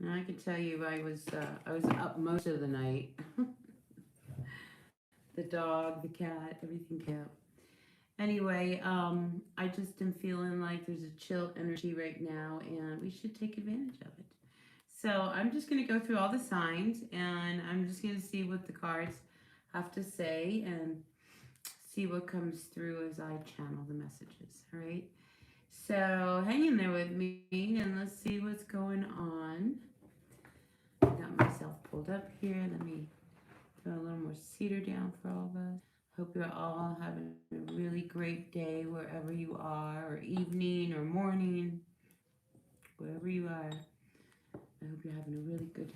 And I can tell you, I was up most of the night. The dog, the cat, everything came out. Anyway, I just am feeling like there's a chill energy right now, and we should take advantage of it. So I'm just going to go through all the signs, and I'm just going to see what the cards have to say, and see what comes through as I channel the messages. All right. So hang in there with me, and let's see what's going on. I got myself pulled up here. Let me throw a little more cedar down for all of us. Hope you're all having a really great day wherever you are, or evening, or morning, wherever you are. I hope you're having a really good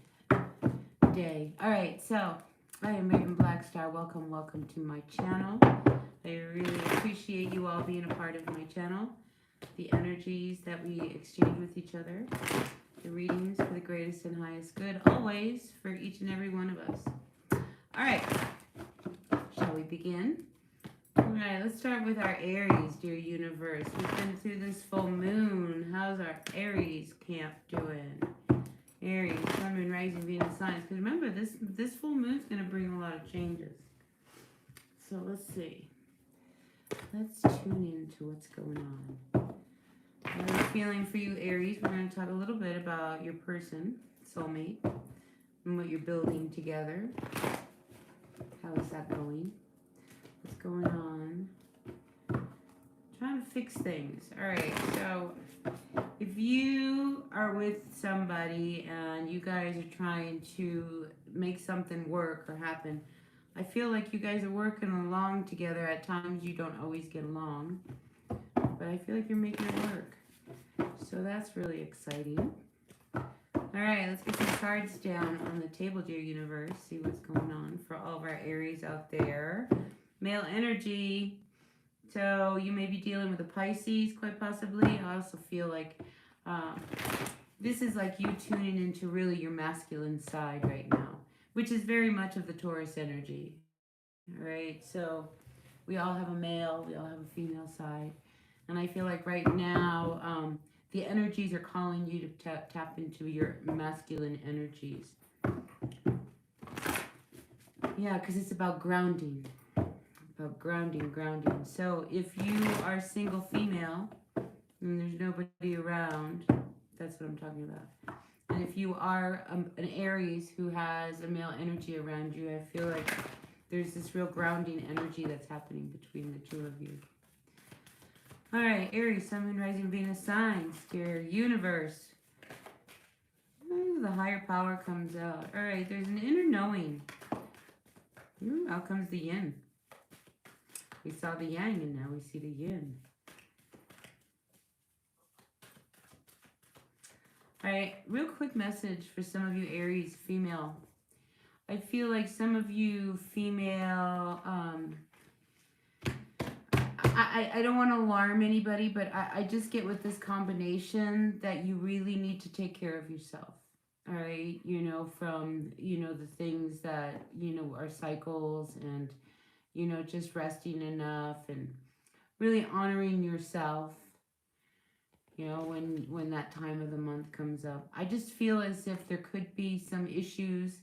day. All right, so I am Raven Blackstar. Welcome, welcome to my channel. I really appreciate you all being a part of my channel. The energies that we exchange with each other. The readings for the greatest and highest good, always for each and every one of us. All right, shall we begin? All right, let's start with our Aries, dear universe. We've been through this full moon. How's our Aries camp doing? Aries, Sun, Moon, Rising, Venus signs. Because remember, this full moon's going to bring a lot of changes. So let's see. Let's tune into what's going on. What I'm feeling for you, Aries. We're going to talk a little bit about your person, soulmate, and what you're building together. How is that going? What's going on? Trying to fix things. All right, so if you are with somebody and you guys are trying to make something work or happen, I feel like you guys are working along together. At times you don't always get along, but I feel like you're making it work. So that's really exciting. All right, let's get some cards down on the table, dear universe. See what's going on for all of our Aries out there. Male energy. So you may be dealing with a Pisces, quite possibly. I also feel like this is like you tuning into really your masculine side right now, which is very much of the Taurus energy. All right, so we all have a male, we all have a female side. And I feel like right now, the energies are calling you to tap into your masculine energies. Yeah, because it's about grounding. About grounding. So if you are a single female and there's nobody around, that's what I'm talking about. And if you are an Aries who has a male energy around you, I feel like there's this real grounding energy that's happening between the two of you. All right, Aries, Sun, Moon, Rising, Venus signs, dear universe. Ooh, the higher power comes out. All right, there's an inner knowing. Ooh, out comes the yin. We saw the yang, and now we see the yin. All right, real quick message for some of you Aries female. I feel like some of you female, I don't want to alarm anybody, but I just get with this combination that you really need to take care of yourself. All right, you know, from, you know, the things that, you know, are cycles, and, you know, just resting enough and really honoring yourself, you know, when that time of the month comes up. I just feel as if there could be some issues.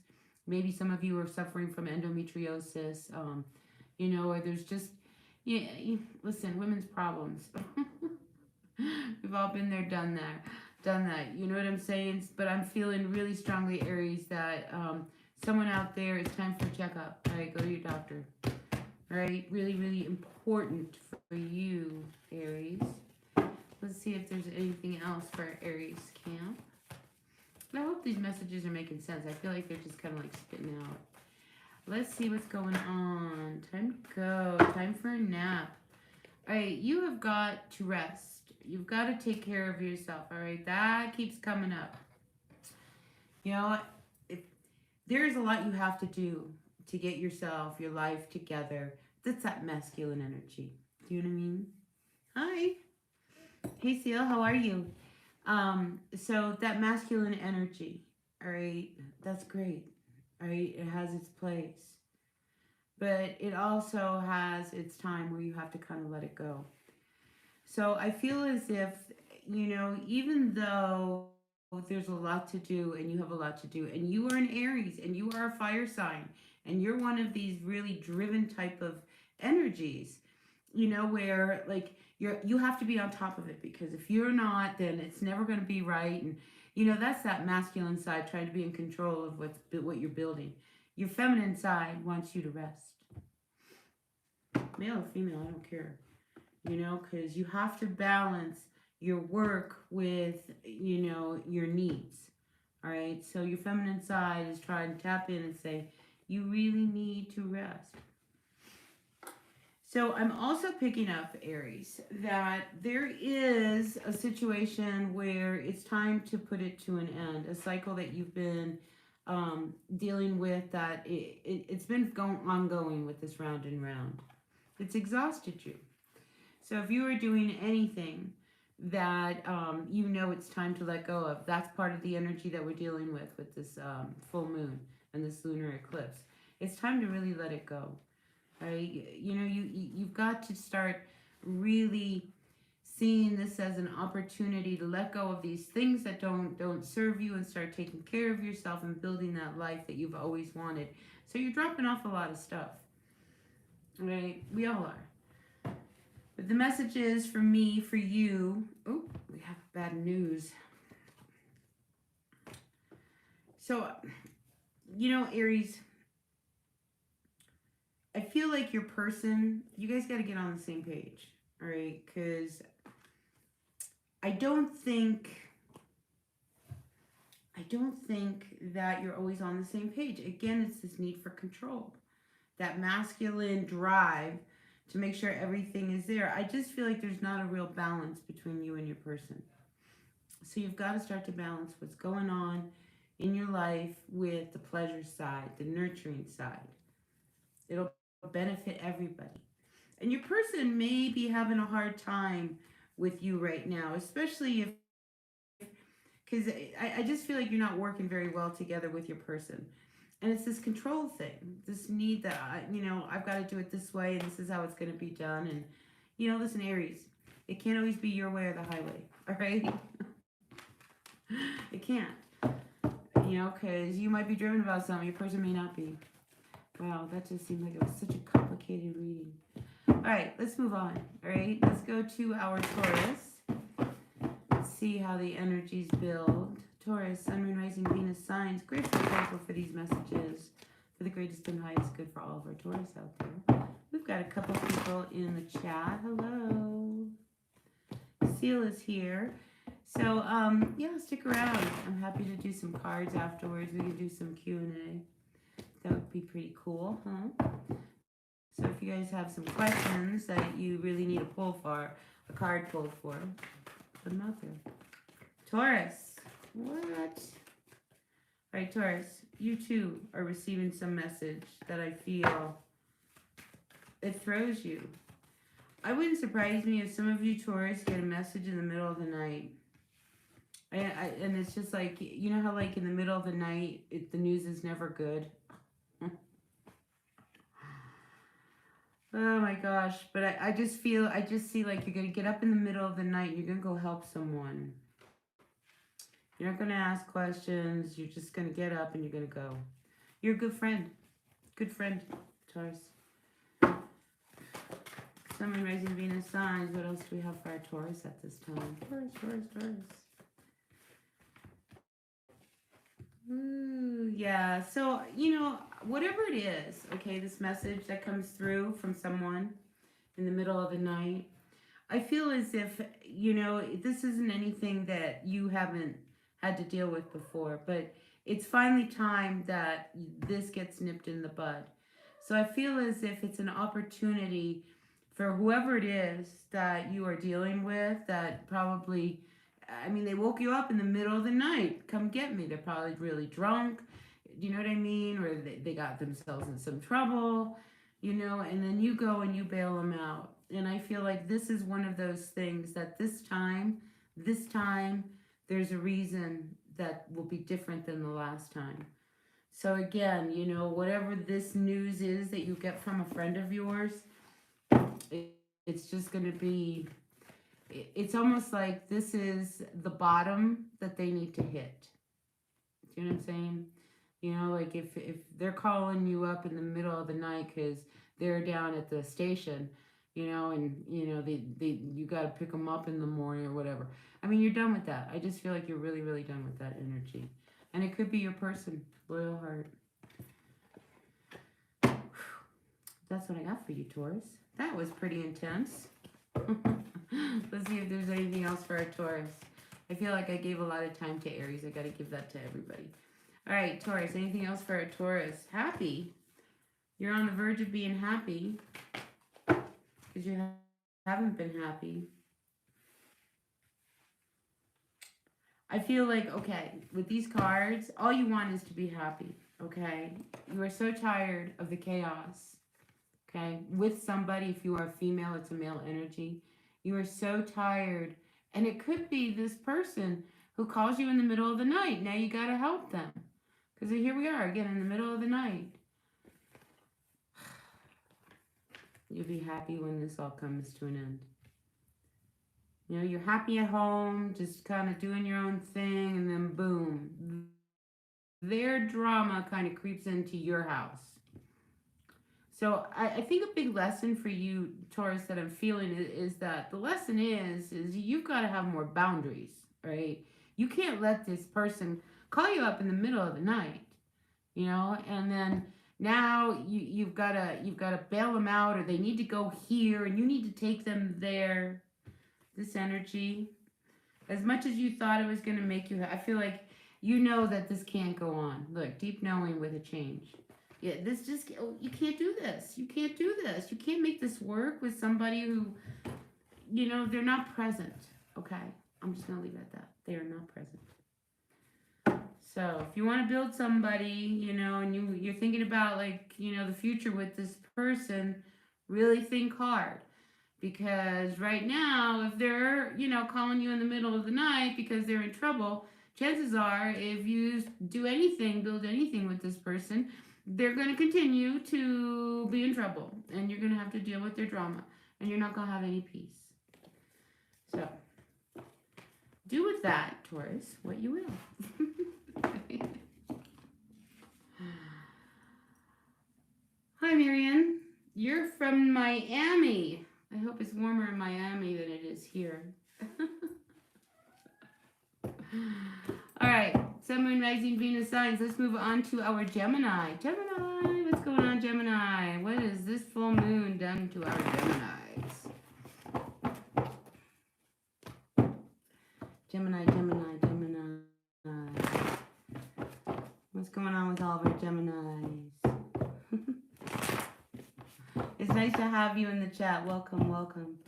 Maybe some of you are suffering from endometriosis, you know, or there's just, yeah, listen, women's problems. We've all been there, done that. You know what I'm saying? But I'm feeling really strongly, Aries, that someone out there, it's time for a checkup. All right, go to your doctor. All right, really, really important for you, Aries. Let's see if there's anything else for Aries camp. I hope these messages are making sense. I feel like they're just kind of like spitting out. Let's see what's going on. Time to go. Time for a nap. All right, you have got to rest. You've got to take care of yourself, all right? That keeps coming up. You know, there's a lot you have to do to get yourself, your life together. That's that masculine energy. Do you know what I mean? Hi. Hey, Seal, how are you? So that masculine energy, all right, that's great. All right, it has its place. But it also has its time where you have to kind of let it go. So I feel as if, you know, even though there's a lot to do, and you have a lot to do. And you are an Aries, and you are a fire sign. And you're one of these really driven type of energies, where like you have to be on top of it, because if you're not, then it's never going to be right. And that's that masculine side trying to be in control of what you're building. Your feminine side wants you to rest. Male or female, I don't care. Because you have to balance your work with, your needs. All right. So your feminine side is trying to tap in and say, you really need to rest. So I'm also picking up, Aries, that there is a situation where it's time to put it to an end. A cycle that you've been dealing with, that it's been ongoing with this round and round. It's exhausted you. So if you are doing anything that it's time to let go of, that's part of the energy that we're dealing with this full moon and this lunar eclipse. It's time to really let it go. Right? You've got to start really seeing this as an opportunity to let go of these things that don't serve you, and start taking care of yourself and building that life that you've always wanted. So you're dropping off a lot of stuff. Right? We all are. But the message is, for me, for you, we have bad news. So, Aries, I feel like your person, you guys got to get on the same page, all right? Because I don't think that you're always on the same page. Again, it's this need for control, that masculine drive to make sure everything is there. I just feel like there's not a real balance between you and your person. So you've got to start to balance what's going on in your life with the pleasure side, the nurturing side. It'll benefit everybody. And your person may be having a hard time with you right now, especially because I just feel like you're not working very well together with your person. And it's this control thing, this need that, I've got to do it this way, and this is how it's going to be done. And, listen, Aries, it can't always be your way or the highway, all right? It can't, because you might be driven about something, your person may not be. Wow, that just seemed like it was such a complicated reading. All right, let's move on, all right? Let's go to our Taurus. Let's see how the energies build. Taurus, Sun, Moon, Rising, Venus signs. Grateful for these messages. For the greatest and highest good for all of our Taurus out there. We've got a couple people in the chat. Hello. Seal is here. So, stick around. I'm happy to do some cards afterwards. We can do some Q&A. That would be pretty cool, huh? So if you guys have some questions that you really need a card pulled for, put them out there. Taurus. What? All right, Taurus, you too are receiving some message that I feel it throws you. I wouldn't surprise me if some of you Taurus get a message in the middle of the night. And it's just like, how like in the middle of the night, the news is never good. Oh my gosh. But I just see like you're going to get up in the middle of the night and you're going to go help someone. You're not going to ask questions. You're just going to get up and you're going to go. You're a good friend. Good friend, Taurus. Sun, Moon, Rising, Venus signs. What else do we have for our Taurus at this time? Taurus. Ooh, yeah. So, whatever it is, okay, this message that comes through from someone in the middle of the night, I feel as if, this isn't anything that you haven't had to deal with before, but it's finally time that this gets nipped in the bud. So I feel as if it's an opportunity for whoever it is that you are dealing with, that probably, they woke you up in the middle of the night. Come get me. They're probably really drunk. Do you know what I mean? Or they got themselves in some trouble, and then you go and you bail them out. And I feel like this is one of those things that this time, there's a reason that will be different than the last time. So again, whatever this news is that you get from a friend of yours, it's just going to be, it's almost like this is the bottom that they need to hit. Do you know what I'm saying? You know, like if they're calling you up in the middle of the night because they're down at the station, you know, and you know they you got to pick them up in the morning or whatever. I mean, you're done with that. I just feel like you're really really done with that energy, and it could be your person, loyal heart. That's what I got for you, Taurus. That was pretty intense. Let's see if there's anything else for our Taurus. I feel like I gave a lot of time to Aries. I got to give that to everybody. All right, Taurus, anything else for our Taurus? Happy. You're on the verge of being happy because you haven't been happy. I feel like, okay, with these cards, all you want is to be happy, okay? You are so tired of the chaos, okay? With somebody, if you are a female, it's a male energy. You are so tired, and it could be this person who calls you in the middle of the night. Now you got to help them. Because here we are, again, in the middle of the night. You'll be happy when this all comes to an end. You know, you're happy at home, just kind of doing your own thing, and then boom. Their drama kind of creeps into your house. So I think a big lesson for you, Taurus, that I'm feeling is that the lesson is you've got to have more boundaries, right? You can't let this person call you up in the middle of the night, you know, and then now you've got to bail them out, or they need to go here and you need to take them there. This energy, as much as you thought it was going to make you, I feel like you know that this can't go on. Look, deep knowing with a change. Yeah, this just, you can't do this. You can't do this. You can't make this work with somebody who, you know, they're not present. Okay, I'm just going to leave it at that. They are not present. So if you want to build somebody, you know, and you're thinking about, like, you know, the future with this person, really think hard. Because right now, if they're, you know, calling you in the middle of the night because they're in trouble, chances are if you do anything, build anything with this person, they're going to continue to be in trouble. And you're going to have to deal with their drama. And you're not going to have any peace. So, do with that, Taurus, what you will. Hi, Marianne. You're from Miami. I hope it's warmer in Miami than it is here. All right, Sun, Moon, Rising, Venus signs. Let's move on to our Gemini. Gemini, what's going on, Gemini? What has this full moon done to our Geminis? Gemini, Gemini, Gemini. What's going on with all of our Geminis? It's nice to have you in the chat. Welcome, welcome.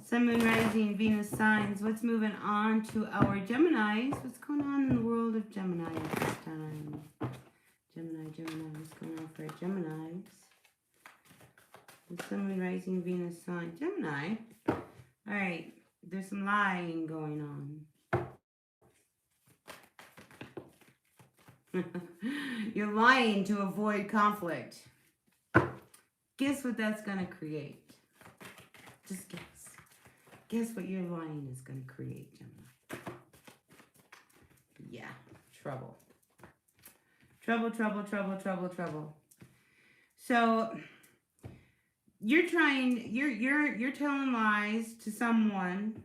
Sun, Moon, Rising, Venus signs. What's moving on to our Geminis? What's going on in the world of Gemini at this time? Gemini, Gemini. What's going on for our Geminis? The Sun, Moon, Rising, Venus sign. Gemini. All right. There's some lying going on. You're lying to avoid conflict. Guess what that's going to create? Just guess. Guess what your lying is going to create, Gemini? Yeah, trouble. Trouble, trouble, trouble, trouble, trouble. So you're trying, you're telling lies to someone,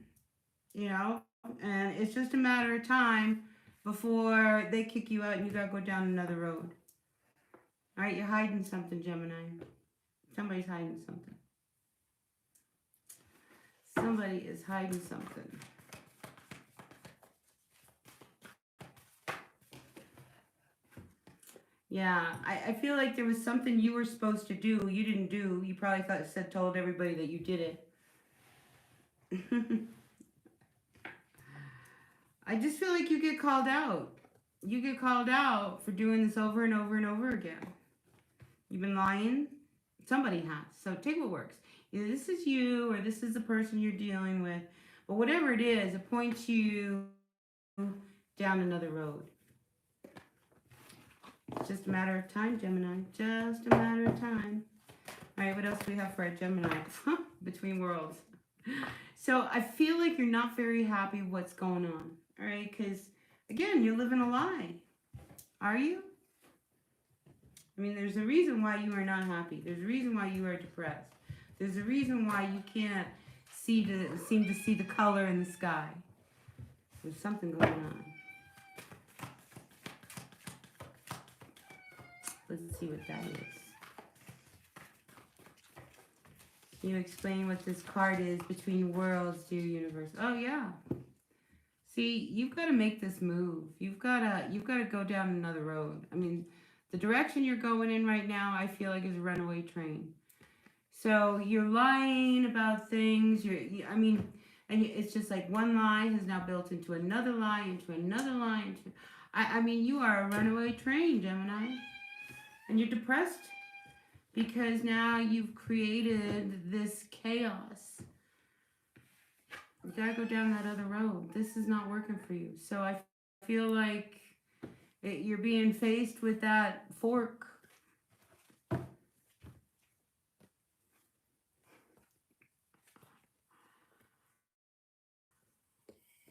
you know, and it's just a matter of time before they kick you out and you got to go down another road. All right, you're hiding something, Gemini. Somebody's hiding something. Somebody is hiding something. Yeah, I feel like there was something you were supposed to do. You didn't do. You probably told everybody that you did it. I just feel like you get called out. You get called out for doing this over and over and over again. You've been lying. Somebody has. So take what works. Either this is you or this is the person you're dealing with. But whatever it is, it points you down another road. It's just a matter of time, Gemini. Just a matter of time. All right, what else do we have for our Gemini? Between worlds. So I feel like you're not very happy with what's going on. All right, because again, you're living a lie. Are you? I mean, there's a reason why you are not happy. There's a reason why you are depressed. There's a reason why you can't seem to see the color in the sky. There's something going on. Let's see what that is. Can you explain what this card is between worlds, dear universe? Oh yeah. See, you've got to make this move. You've got to go down another road. I mean, the direction you're going in right now, I feel like is a runaway train. So you're lying about things. I mean, and it's just like one lie has now built into another lie, into another lie. I mean, you are a runaway train, Gemini. And you're depressed because now you've created this chaos. You gotta go down that other road. This is not working for you. So I feel like you're being faced with that fork.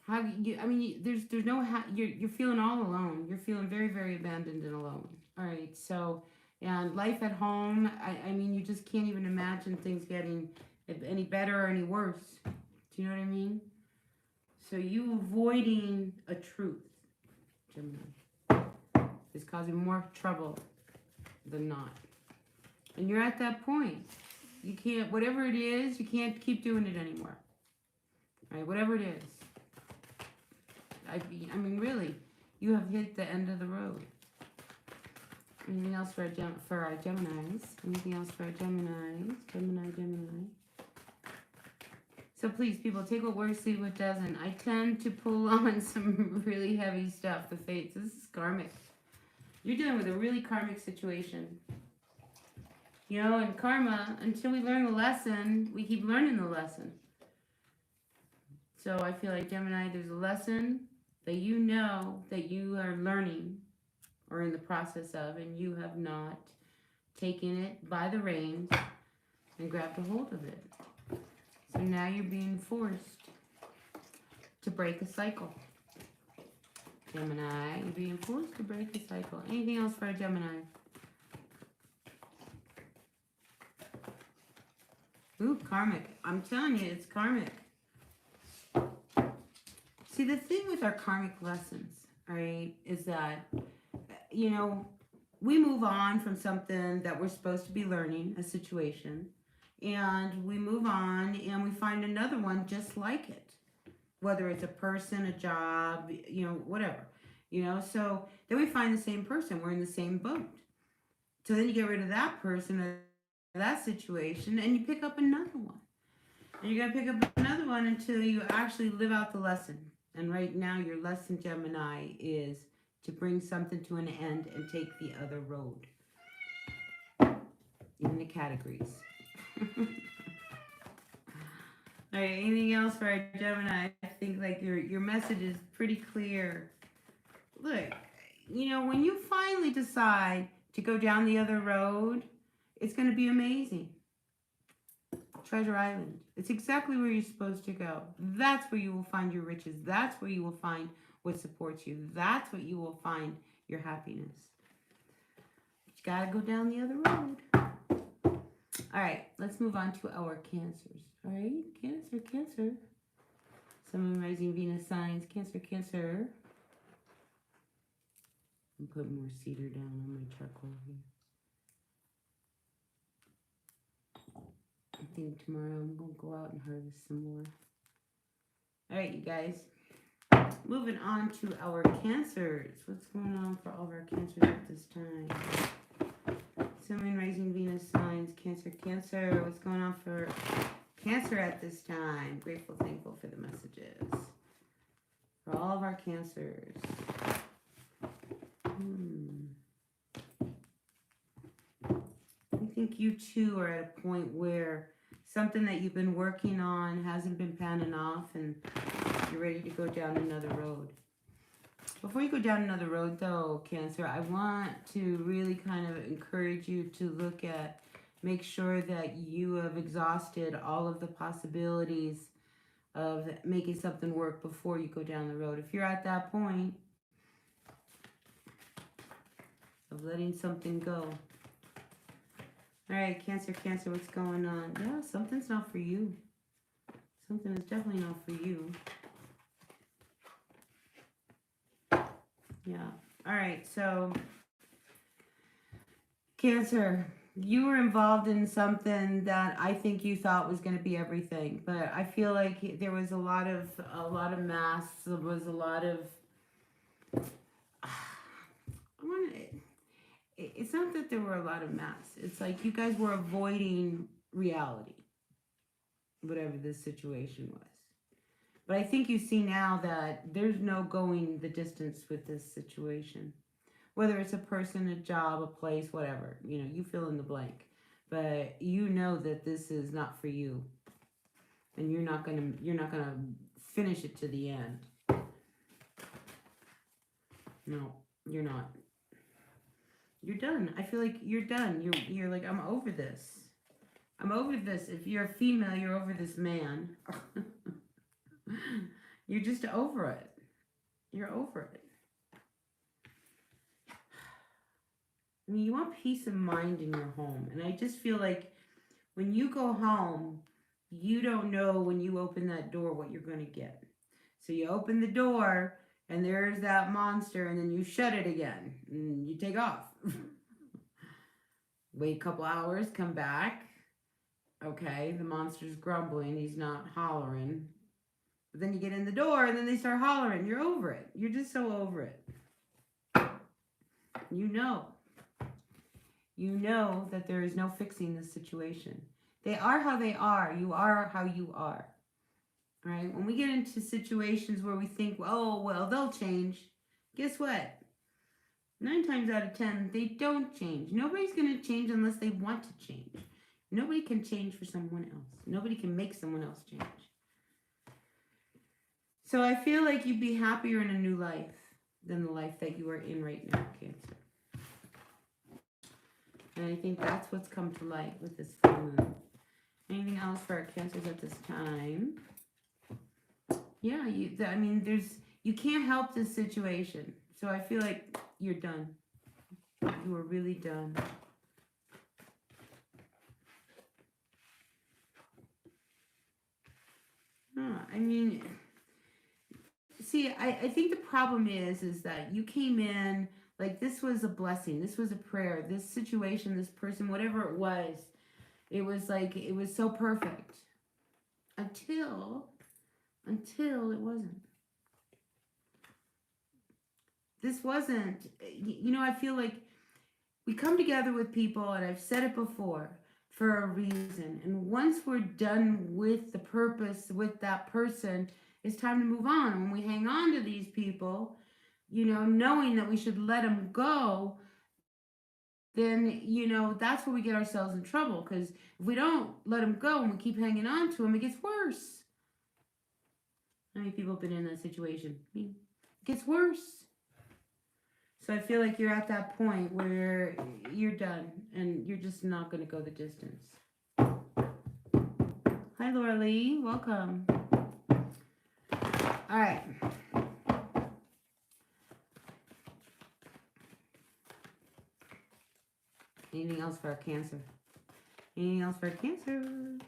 There's no, you're feeling all alone. You're feeling very, very abandoned and alone. All right, so, and life at home, I mean, you just can't even imagine things getting any better or any worse. Do you know what I mean? So you avoiding a truth, Gemini, is causing more trouble than not. And you're at that point. You can't, whatever it is, you can't keep doing it anymore. All right, whatever it is. I mean, really, you have hit the end of the road. Anything else for our Geminis? Anything else for our Geminis? Gemini. So please, people, take what works, leave what doesn't. I tend to pull on some really heavy stuff. The fates. This is karmic. You're dealing with a really karmic situation. You know, in karma, until we learn the lesson, we keep learning the lesson. So I feel like, Gemini, there's a lesson that you know that you are learning or in the process of, and you have not taken it by the reins and grabbed a hold of it. So now you're being forced to break a cycle. Gemini, you're being forced to break a cycle. Anything else for a Gemini? Ooh, karmic. I'm telling you, it's karmic. See, the thing with our karmic lessons, all right, is that, you know, we move on from something that we're supposed to be learning, a situation, and we move on and we find another one just like it, whether it's a person, a job, you know, whatever, you know. So then we find the same person. We're in the same boat. So then you get rid of that person or that situation and you pick up another one. And you're going to pick up another one until you actually live out the lesson. And right now your lesson, Gemini, is to bring something to an end and take the other road. In the categories. All right, anything else for our Gemini? I think like your message is pretty clear. Look, you know, when you finally decide to go down the other road, it's going to be amazing. Treasure Island. It's exactly where you're supposed to go. That's where you will find your riches. That's where you will find what supports you. That's what you will find your happiness. But you got to go down the other road. All right, let's move on to our Cancers. All right, Cancer. Sun, Moon, Rising, Venus signs. Cancer. I'm putting more cedar down on my charcoal here. I think tomorrow I'm going to go out and harvest some more. All right, you guys. Moving on to our Cancers. What's going on for all of our Cancers at this time? Sun, Moon, Rising, Venus signs. Cancer. What's going on for Cancer at this time? Grateful, thankful for the messages. For all of our Cancers. I think you two are at a point where something that you've been working on hasn't been panning off and you're ready to go down another road. Before you go down another road though, Cancer, I want to really kind of encourage you to look at, make sure that you have exhausted all of the possibilities of making something work before you go down the road. If you're at that point of letting something go. All right, Cancer, Cancer, what's going on? Yeah, something's not for you. Something is definitely not for you. Yeah. All right, so Cancer, you were involved in something that I think you thought was going to be everything, but I feel like there was a lot of masks. There was a lot of. It's not that there were a lot of masks. It's like you guys were avoiding reality, whatever this situation was. But I think you see now that there's no going the distance with this situation. Whether it's a person, a job, a place, whatever, you know, you fill in the blank. But you know that this is not for you. And you're not gonna finish it to the end. No, you're not. You're done. I feel like you're done. You're like, I'm over this. I'm over this. If you're a female, you're over this man. You're just over it. You're over it. I mean, you want peace of mind in your home. And I just feel like when you go home, you don't know when you open that door what you're going to get. So you open the door and there's that monster, and then you shut it again and you take off. Wait a couple hours, come back. Okay, the monster's grumbling, he's not hollering. But then you get in the door and then they start hollering. You're over it. You're just so over it. You know. You know that there is no fixing this situation. They are how they are. You are how you are. All right? When we get into situations where we think, oh, well, they'll change. Guess what? 9 times out of 10, they don't change. Nobody's going to change unless they want to change. Nobody can change for someone else. Nobody can make someone else change. So I feel like you'd be happier in a new life than the life that you are in right now, Cancer. And I think that's what's come to light with this full moon. Anything else for our Cancers at this time? Yeah, you can't help this situation. So I feel like you're done. You are really done. I mean, see, I think the problem is that you came in like this was a blessing. This was a prayer. This situation, this person, whatever it was like, it was so perfect. Until it wasn't. This wasn't, you know, I feel like we come together with people, and I've said it before, for a reason. And once we're done with the purpose with that person, it's time to move on. And when we hang on to these people, you know, knowing that we should let them go, then, you know, that's where we get ourselves in trouble. Because if we don't let them go and we keep hanging on to them, it gets worse. How many people have been in that situation? It gets worse. So I feel like you're at that point where you're done and you're just not going to go the distance. Hi, Laura Lee. Welcome. All right. Anything else for our Cancer? Anything else for our Cancer?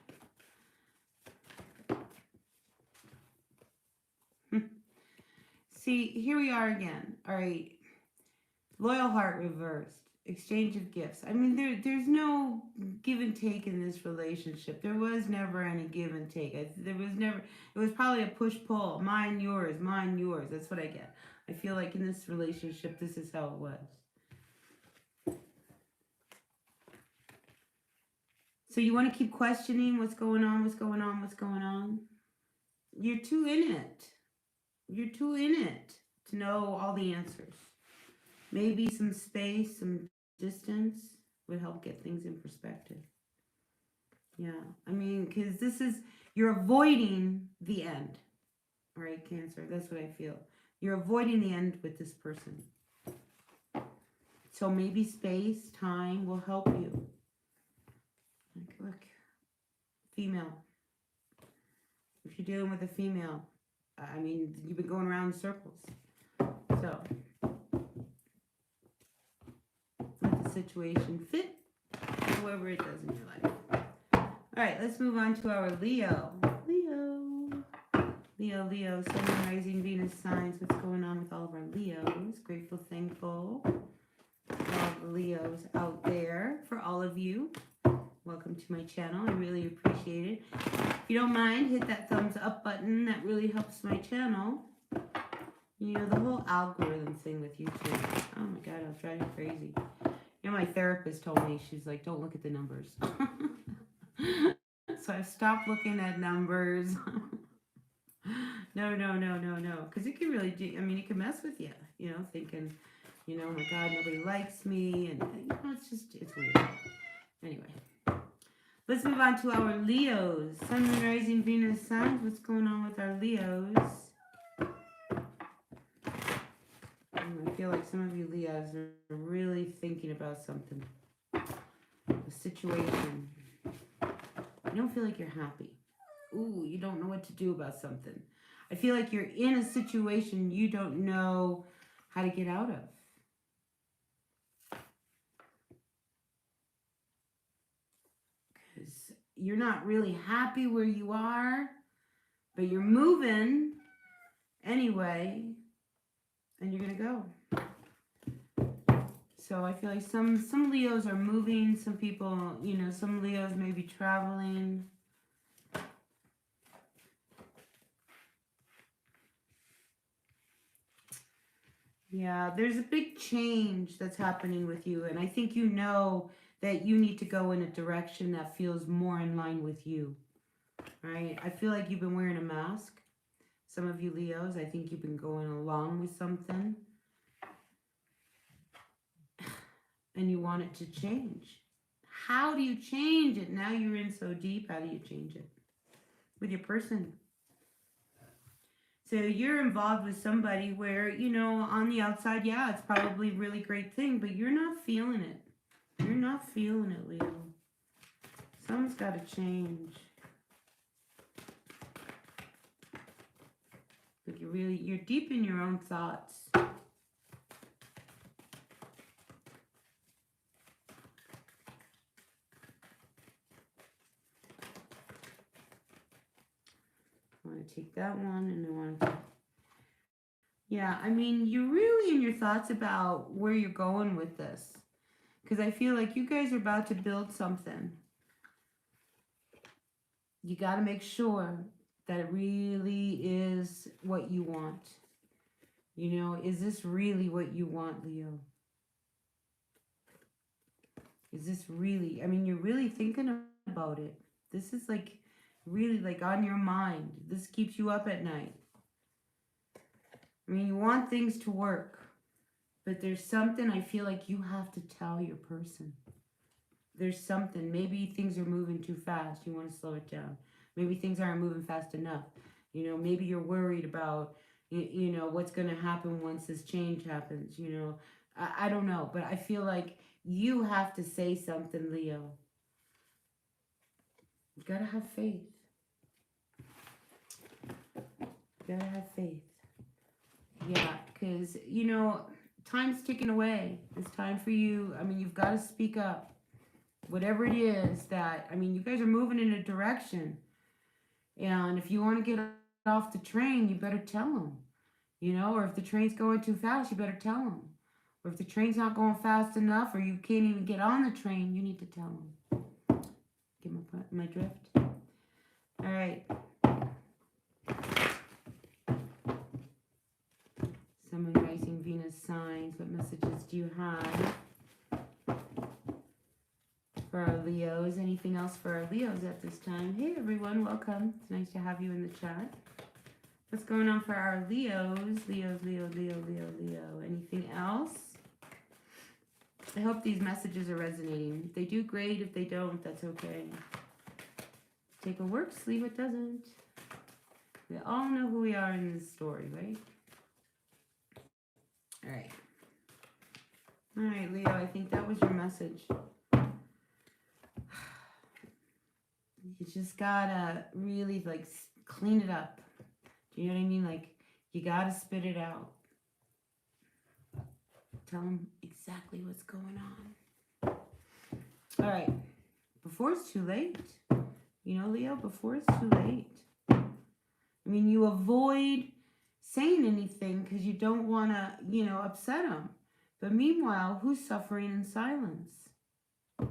See, here we are again. All right. Loyal heart reversed. Exchange of gifts. I mean, there's no give and take in this relationship. There was never any give and take. It was probably a push-pull. Mine, yours, mine, yours. That's what I get. I feel like in this relationship, this is how it was. So you want to keep questioning what's going on, what's going on, what's going on? You're too in it. You're too in it to know all the answers. Maybe some space, some distance would help get things in perspective. Yeah, I mean, because you're avoiding the end. All right, Cancer, that's what I feel. You're avoiding the end with this person. So maybe space, time will help you. Look, female. If you're dealing with a female, I mean, you've been going around in circles. So, let the situation fit however it does in your life. All right, let's move on to our Leo. Leo, Sun, Moon, Rising, Venus signs. What's going on with all of our Leos? Grateful, thankful for all the Leos out there, for all of you. Welcome to my channel. I really appreciate it. If you don't mind, hit that thumbs up button. That really helps my channel. You know, the whole algorithm thing with YouTube. Oh my God, I'll drive you crazy. You know, my therapist told me, she's like, don't look at the numbers. So I've stopped looking at numbers. No. Because it can really do, I mean, it can mess with you, you know, thinking, you know, oh my God, nobody likes me. And, you know, it's weird. Anyway, let's move on to our Leos. Sun, Moon, Rising, Venus signs. What's going on with our Leos? I feel like some of you Leos are really thinking about something. A situation. You don't feel like you're happy. Ooh, you don't know what to do about something. I feel like you're in a situation you don't know how to get out of. Because you're not really happy where you are, but you're moving anyway, and you're going to go. So I feel like some Leos are moving, some people, you know, some Leos may be traveling. Yeah, there's a big change that's happening with you, and I think you know that you need to go in a direction that feels more in line with you, right? I feel like you've been wearing a mask. Some of you Leos, I think you've been going along with something, and you want it to change. How do you change it? Now you're in so deep, how do you change it? With your person. So you're involved with somebody where, you know, on the outside, yeah, it's probably a really great thing, but you're not feeling it. You're not feeling it, Leo. Something's got to change. Like you're deep in your own thoughts. I want to take that one, and I want to... Yeah, I mean, you're really in your thoughts about where you're going with this. Because I feel like you guys are about to build something. You got to make sure that it really is what you want. You know, is this really what you want, Leo? Is this really, I mean, you're really thinking about it. This is like really like on your mind. This keeps you up at night. I mean, you want things to work, but there's something I feel like you have to tell your person. There's something. Maybe things are moving too fast. You want to slow it down. Maybe things aren't moving fast enough. You know, maybe you're worried about, you know, what's going to happen once this change happens. You know, I don't know, but I feel like you have to say something, Leo. You got to have faith. You got to have faith. Yeah, because, you know, time's ticking away. It's time for you. I mean, you've got to speak up. Whatever it is that, I mean, you guys are moving in a direction. And if you want to get off the train, you better tell them. You know, or if the train's going too fast, you better tell them. Or if the train's not going fast enough, or you can't even get on the train, you need to tell them. Get my drift? All right. Sun, Moon, Rising, Venus signs. What messages do you have for our Leos? Anything else for our Leos at this time? Hey everyone, welcome. It's nice to have you in the chat. What's going on for our Leos? Leo. Anything else? I hope these messages are resonating. If they do, great. If they don't, that's okay. Take what works, leave what doesn't. We all know who we are in this story, right? All right. All right, Leo, I think that was your message. You just gotta really like clean it up. Do you know what I mean? Like, you got to spit it out. Tell them exactly what's going on. All right. Before it's too late. You know, Leo, before it's too late. I mean, you avoid saying anything because you don't want to, you know, upset them. But meanwhile, who's suffering in silence? All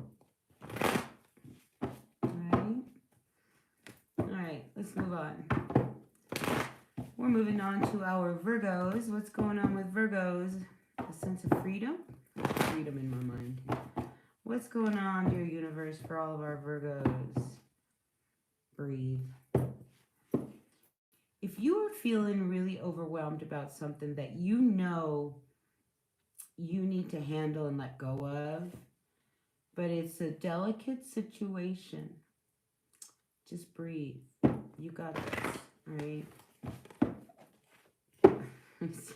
right, let's move on. We're moving on to our Virgos. What's going on with Virgos? A sense of freedom? Freedom in my mind. What's going on, dear universe, for all of our Virgos? Breathe. If you are feeling really overwhelmed about something that you know you need to handle and let go of, but it's a delicate situation, just breathe. You got this, all right?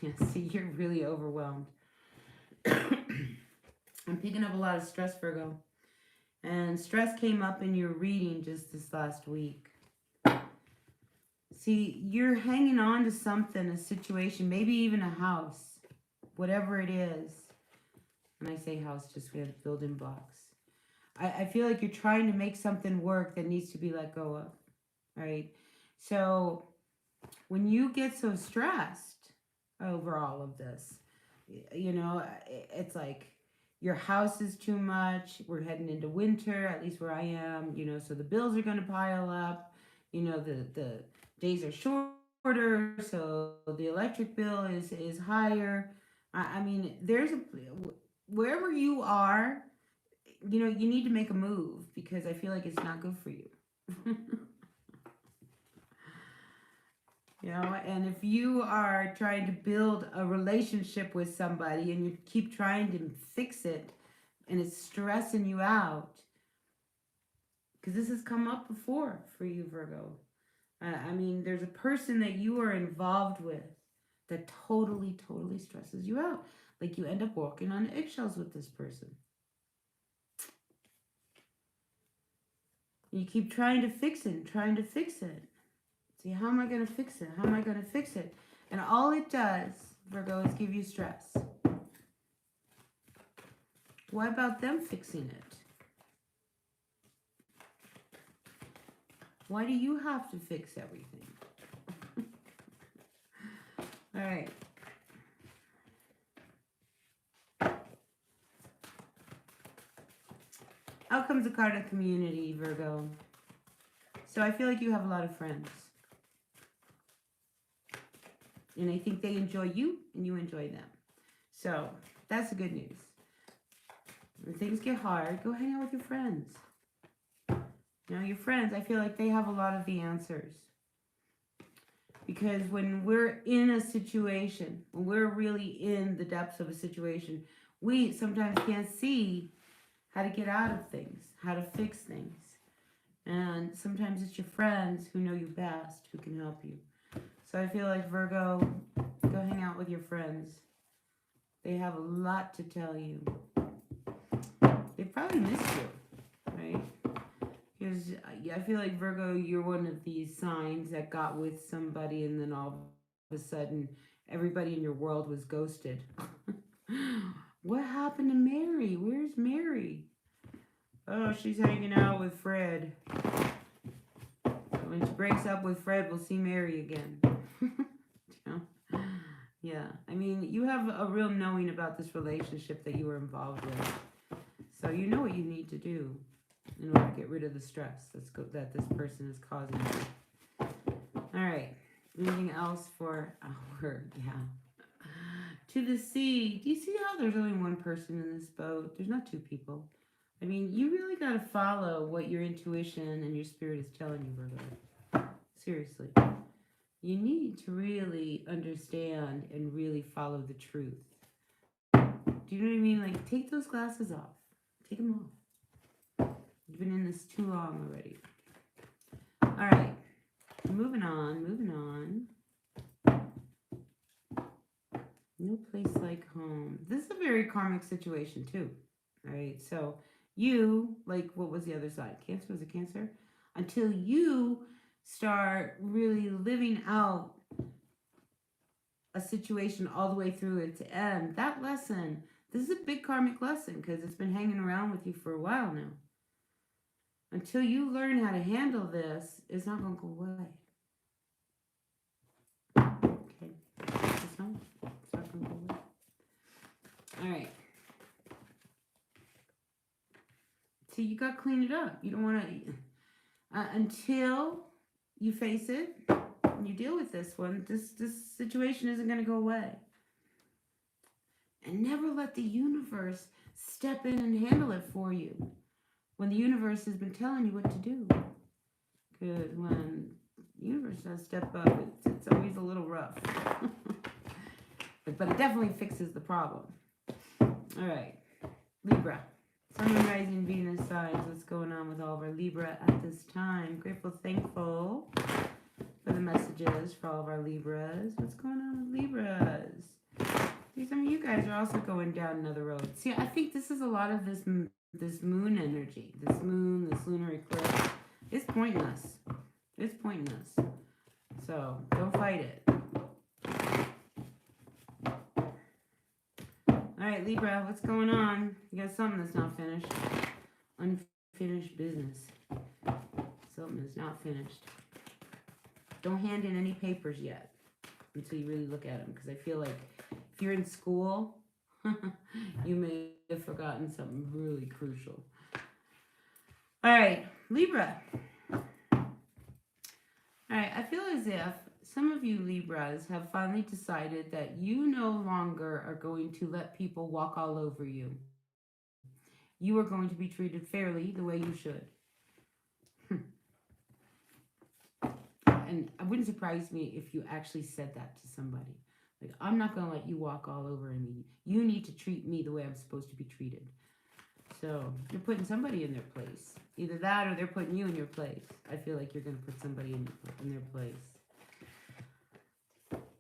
Yeah, see, you're really overwhelmed. I'm picking up a lot of stress, Virgo. And stress came up in your reading just this last week. See, you're hanging on to something, a situation, maybe even a house, whatever it is. When I say house, just we have building blocks. I feel like you're trying to make something work that needs to be let go of, right? So when you get so stressed over all of this, you know, it's like your house is too much. We're heading into winter, at least where I am, you know, so the bills are going to pile up. You know, the days are shorter, so the electric bill is higher. I mean, wherever you are, you know, you need to make a move because I feel like it's not good for you. You know, and if you are trying to build a relationship with somebody and you keep trying to fix it and it's stressing you out, because this has come up before for you, Virgo. I mean, there's a person that you are involved with that totally stresses you out. Like you end up walking on eggshells with this person. You keep trying to fix it, trying to fix it. See, how am I going to fix it? How am I going to fix it? And all it does, Virgo, is give you stress. What about them fixing it? Why do you have to fix everything? All right. Out comes the card of community, Virgo. So I feel like you have a lot of friends. And I think they enjoy you and you enjoy them. So that's the good news. When things get hard, go hang out with your friends. You know, your friends, I feel like they have a lot of the answers. Because when we're in a situation, when we're really in the depths of a situation, we sometimes can't see how to get out of things, how to fix things. And sometimes it's your friends who know you best who can help you. So I feel like, Virgo, go hang out with your friends. They have a lot to tell you. They probably miss you, right? Because I feel like, Virgo, you're one of these signs that got with somebody and then all of a sudden everybody in your world was ghosted. What happened to Mary? Where's Mary? Oh, she's hanging out with Fred. When she breaks up with Fred, we'll see Mary again. Yeah, I mean, you have a real knowing about this relationship that you were involved with. So you know what you need to do in order to get rid of the stress that this person is causing you. All right, anything else for our, to the sea. Do you see how there's only one person in this boat? There's not two people. I mean, you really got to follow what your intuition and your spirit is telling you, Virgo. Seriously. You need to really understand and really follow the truth. Do you know what I mean? Like, take those glasses off. Take them off. You've been in this too long already. All right. Moving on. No place like home. This is a very karmic situation, too. All right. So, you, like, what was the other side? Cancer? Was it Cancer? Until you start really living out a situation all the way through its end, that lesson, this is a big karmic lesson because it's been hanging around with you for a while now. Until you learn how to handle this, it's not going to go away. Okay. It's not going to go away. All right. So you got to clean it up. You don't want to, until you face it, and you deal with this one, this situation isn't going to go away. And never let the universe step in and handle it for you when the universe has been telling you what to do. Because when the universe does step up, it's always a little rough. But it definitely fixes the problem. All right, Libra. Sun, Moon, Rising, Venus signs. What's going on with all of our Libra at this time? Grateful, thankful for the messages for all of our Libras. What's going on with Libras? See, some of you guys are also going down another road. See, I think this is a lot of this moon energy. This moon, this lunar eclipse. It's pointless. It's pointless. So, don't fight it. All right, Libra, what's going on? You got something that's not finished. Unfinished business. Something is not finished. Don't hand in any papers yet until you really look at them, because I feel like if you're in school, you may have forgotten something really crucial. All right, Libra. All right, I feel as if some of you Libras have finally decided that you no longer are going to let people walk all over you. You are going to be treated fairly the way you should. And it wouldn't surprise me if you actually said that to somebody. Like, I'm not going to let you walk all over me. You need to treat me the way I'm supposed to be treated. So you're putting somebody in their place. Either that or they're putting you in your place. I feel like you're going to put somebody in their place.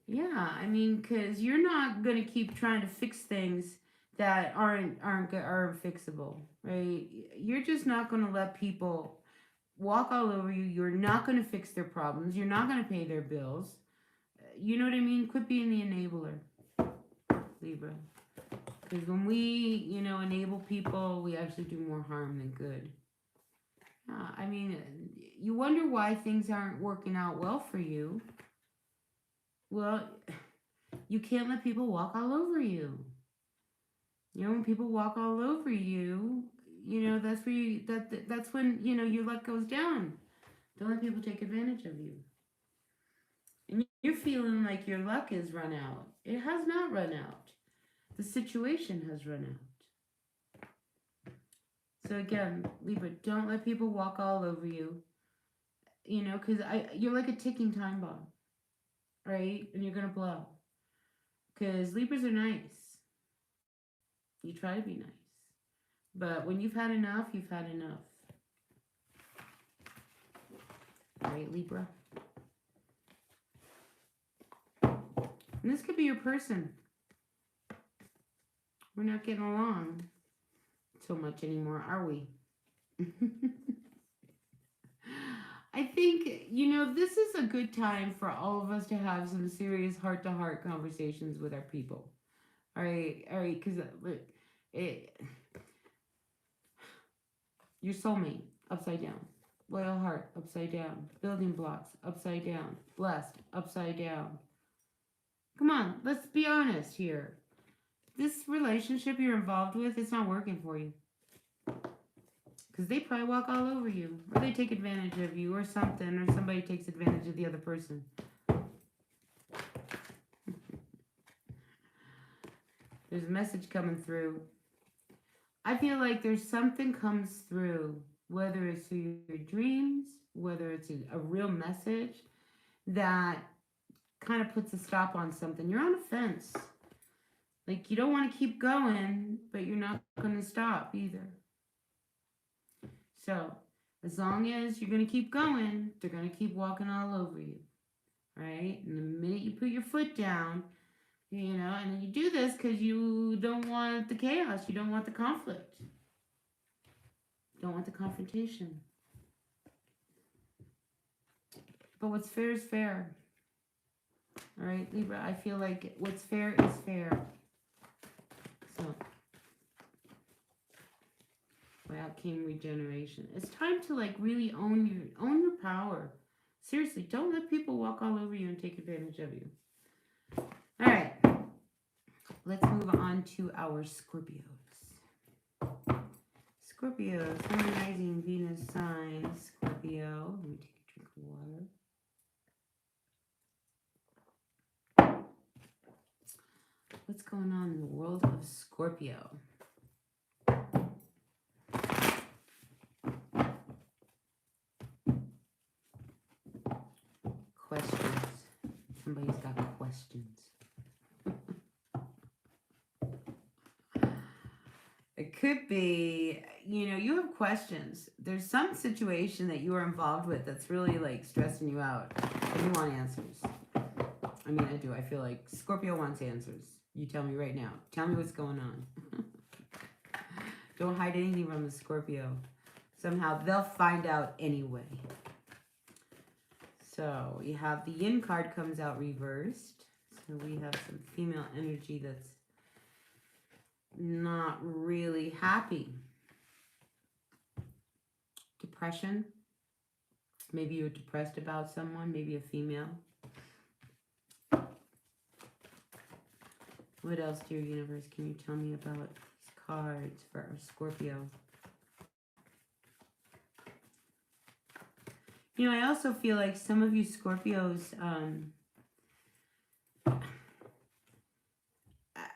Yeah, I mean, because you're not going to keep trying to fix things that aren't fixable, right? You're just not going to let people walk all over you. You're not going to fix their problems. You're not going to pay their bills. You know what I mean? Quit being the enabler, Libra. Because when we, enable people, we actually do more harm than good. I mean, you wonder why things aren't working out well for you. Well, you can't let people walk all over you. When people walk all over you, that's where that's when, your luck goes down. Don't let people take advantage of you. And you're feeling like your luck is run out. It has not run out. The situation has run out. So again, Libra, don't let people walk all over you. Because you're like a ticking time bomb. Right? And you're going to blow. Because Libras are nice. You try to be nice. But when you've had enough, you've had enough. All right, Libra. And this could be your person. We're not getting along so much anymore, are we? I think, this is a good time for all of us to have some serious heart-to-heart conversations with our people. All right, because your soulmate, upside down. Loyal heart, upside down. Building blocks, upside down. Blessed, upside down. Come on, let's be honest here. This relationship you're involved with, it's not working for you. Because they probably walk all over you. Or they take advantage of you or something. Or somebody takes advantage of the other person. There's a message coming through. I feel like there's something comes through. Whether it's through your dreams. Whether it's a real message. That kind of puts a stop on something. You're on a fence. Like, you don't want to keep going. But you're not going to stop either. So, as long as you're going to keep going, they're going to keep walking all over you, right? And the minute you put your foot down, and then you do this because you don't want the chaos. You don't want the conflict. You don't want the confrontation. But what's fair is fair. All right, Libra, I feel like what's fair is fair. So, out came regeneration. It's time to like really own your power. Seriously, don't let people walk all over you and take advantage of you. All right, let's move on to our Scorpios. Scorpio, Sun, Rising, Venus sign, Scorpio. Let me take a drink of water. What's going on in the world of Scorpio? Questions. Somebody's got questions. It could be, you know, you have questions. There's some situation that you are involved with that's really like stressing you out. And you want answers. I mean, I do. I feel like Scorpio wants answers. You tell me right now. Tell me what's going on. Don't hide anything from the Scorpio. Somehow they'll find out anyway. So you have the Yin card comes out reversed. So we have some female energy that's not really happy. Depression. Maybe you're depressed about someone, maybe a female. What else, dear universe, can you tell me about these cards for our Scorpio? You know, I also feel like some of you Scorpios,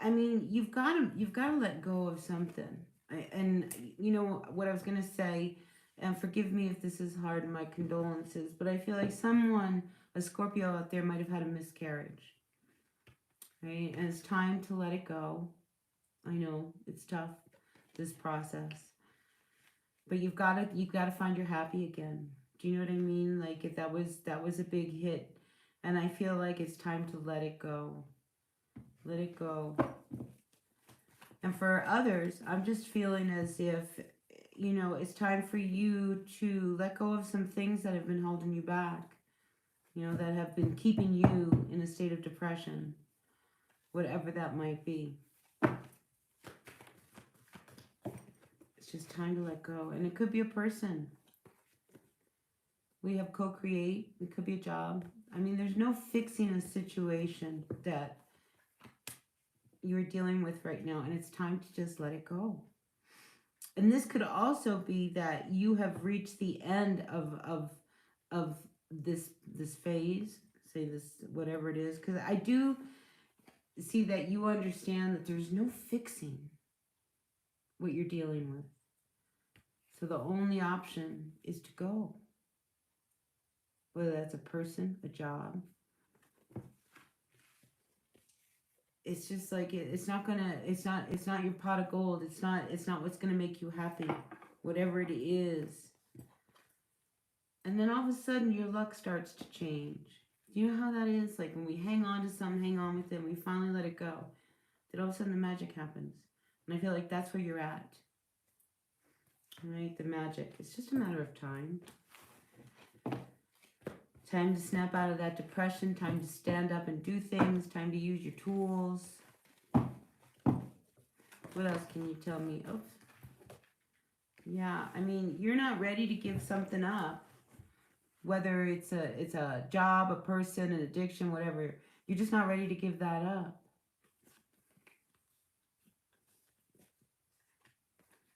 I mean, you've got to let go of something. And you know what I was gonna say, and forgive me if this is hard, and my condolences, but I feel like someone, a Scorpio out there, might have had a miscarriage, right? And it's time to let it go. I know it's tough, this process, but you've got to find your happy again. Do you know what I mean? Like if that was a big hit, and I feel like it's time to let it go. Let it go. And for others, I'm just feeling as if, you know, it's time for you to let go of some things that have been holding you back, you know, that have been keeping you in a state of depression, whatever that might be. It's just time to let go. And it could be a person. We have co-create. It could be a job. I mean, there's no fixing a situation that you're dealing with right now, and it's time to just let it go. And this could also be that you have reached the end of this phase, say this, whatever it is, because I do see that you understand that there's no fixing what you're dealing with. So the only option is to go. Whether that's a person, a job. It's just like it's not your pot of gold. It's not what's gonna make you happy, whatever it is. And then all of a sudden your luck starts to change. Do you know how that is? Like when we hang on to something, hang on with it, and we finally let it go, then all of a sudden the magic happens. And I feel like that's where you're at. Right? The magic. It's just a matter of time. Time to snap out of that depression, time to stand up and do things, time to use your tools. What else can you tell me? Oops. Yeah, I mean, you're not ready to give something up. Whether it's a job, a person, an addiction, whatever. You're just not ready to give that up.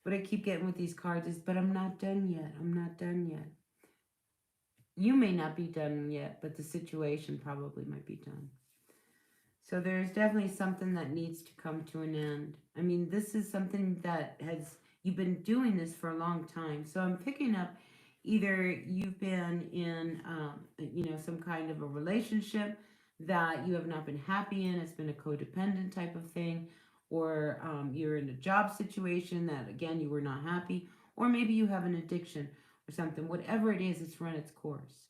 What I keep getting with these cards is, but I'm not done yet. I'm not done yet. You may not be done yet, but the situation probably might be done. So there's definitely something that needs to come to an end. I mean, this is something that you've been doing this for a long time. So I'm picking up either you've been in, you know, some kind of a relationship that you have not been happy in. It's been a codependent type of thing. Or you're in a job situation that, again, you were not happy. Or maybe you have an addiction or something. Whatever it is, it's run its course.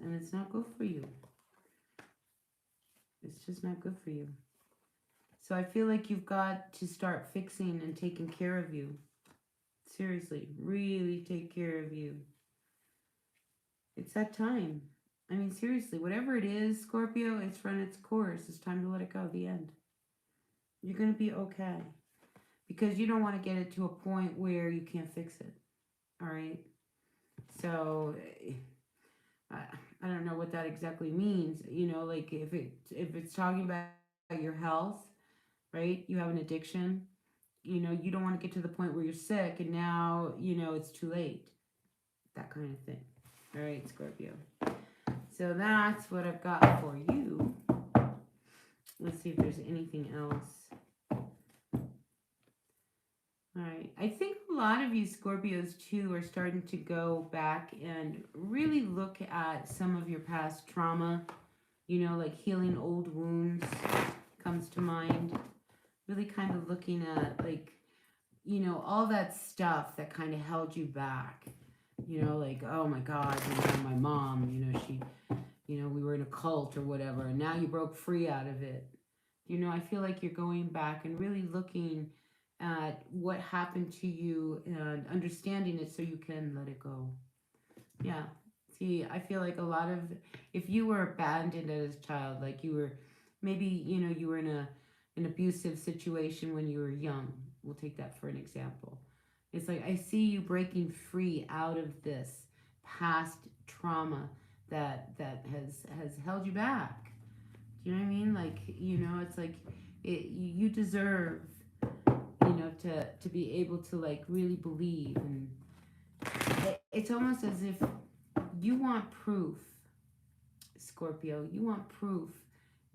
And it's not good for you. It's just not good for you. So I feel like you've got to start fixing and taking care of you. Seriously, really take care of you. It's that time. I mean, seriously, whatever it is, Scorpio, it's run its course. It's time to let it go. The end. You're going to be okay. Because you don't want to get it to a point where you can't fix it. All right? So, I, I don't know what that exactly means. You know, like if it's talking about your health, right? You have an addiction. You know, you don't want to get to the point where you're sick and now, you know, it's too late. That kind of thing. All right, Scorpio. So that's what I've got for you. Let's see if there's anything else. All right. I think a lot of you Scorpios too are starting to go back and really look at some of your past trauma. You know, like healing old wounds comes to mind. Really kind of looking at, like, you know, all that stuff that kind of held you back. You know, like, oh my God, you know, my mom, you know, she, you know, we were in a cult or whatever, and now you broke free out of it. You know, I feel like you're going back and really looking at what happened to you and understanding it so you can let it go. Yeah. See, I feel like a lot of, if you were abandoned as a child, like you were, maybe, you know, you were in an abusive situation when you were young. We'll take that for an example. It's like I see you breaking free out of this past trauma that has held you back. Do you know what I mean? Like, you know, it's like you deserve, you know, to be able to like really believe, and it's almost as if you want proof, Scorpio. You want proof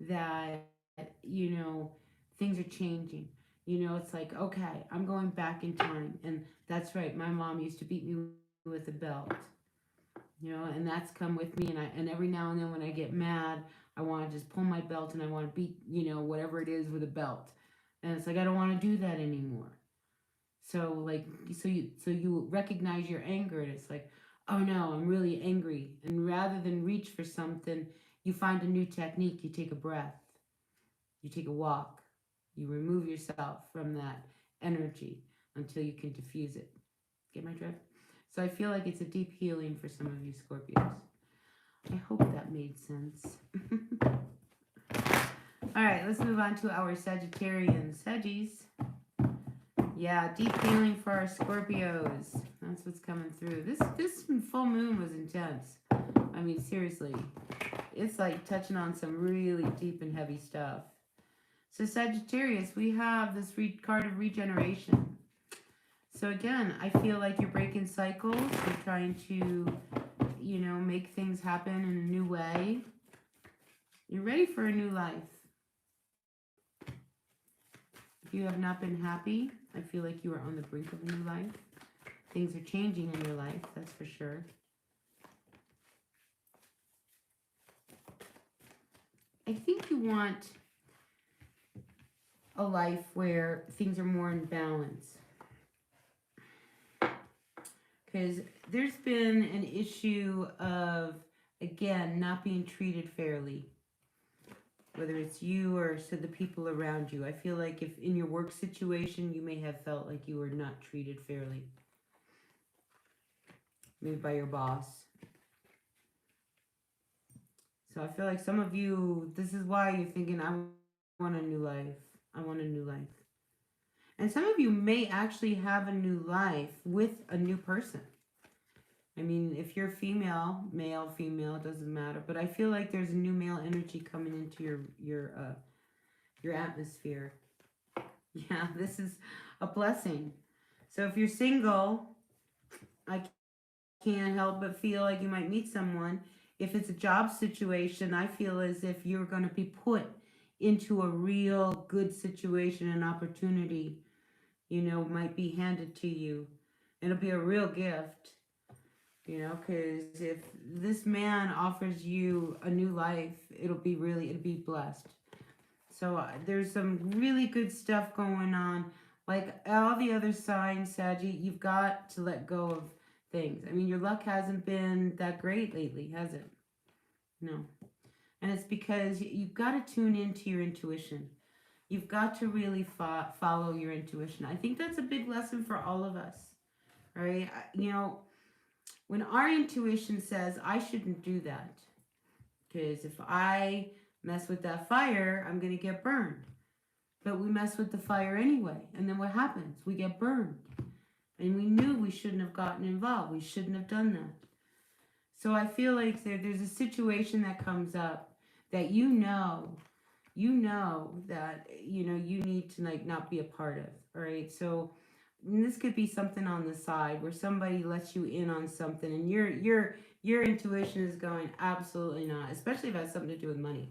that, you know, things are changing. You know, it's like, okay, I'm going back in time. And that's right, my mom used to beat me with a belt. You know, and that's come with me, and every now and then when I get mad, I want to just pull my belt and I want to beat, you know, whatever it is with a belt. And it's like I don't want to do that anymore. So like so you recognize your anger, and it's like, oh no, I'm really angry. And rather than reach for something, you find a new technique. You take a breath. You take a walk. You remove yourself from that energy until you can diffuse it. Get my drift? So I feel like it's a deep healing for some of you Scorpios. I hope that made sense. All right, let's move on to our Sagittarians. Saggies. Yeah, deep healing for our Scorpios. That's what's coming through. This full moon was intense. I mean, seriously. It's like touching on some really deep and heavy stuff. So Sagittarius, we have this card of regeneration. So again, I feel like you're breaking cycles. You're trying to, you know, make things happen in a new way. You're ready for a new life. If you have not been happy, I feel like you are on the brink of a new life. Things are changing in your life, that's for sure. I think you want a life where things are more in balance. Because there's been an issue of, again, not being treated fairly. Whether it's you or so the people around you. I feel like if in your work situation, you may have felt like you were not treated fairly. Maybe by your boss. So I feel like some of you, this is why you're thinking, I want a new life. I want a new life. And some of you may actually have a new life with a new person. I mean, if you're female, male, female, it doesn't matter. But I feel like there's a new male energy coming into your atmosphere. Yeah, this is a blessing. So if you're single, I can't help but feel like you might meet someone. If it's a job situation, I feel as if you're going to be put into a real good situation, an opportunity, you know, might be handed to you. It'll be a real gift. You know, because if this man offers you a new life, it'll be blessed. So there's some really good stuff going on. Like all the other signs, Saggy, you've got to let go of things. I mean, your luck hasn't been that great lately, has it? No. And it's because you've got to tune into your intuition. You've got to really follow your intuition. I think that's a big lesson for all of us. All right? You know, when our intuition says, I shouldn't do that, because if I mess with that fire, I'm going to get burned. But we mess with the fire anyway. And then what happens? We get burned. And we knew we shouldn't have gotten involved. We shouldn't have done that. So I feel like there's a situation that comes up that you know that, you need to like not be a part of. All right. So this could be something on the side where somebody lets you in on something and your intuition is going, absolutely not, especially if it has something to do with money.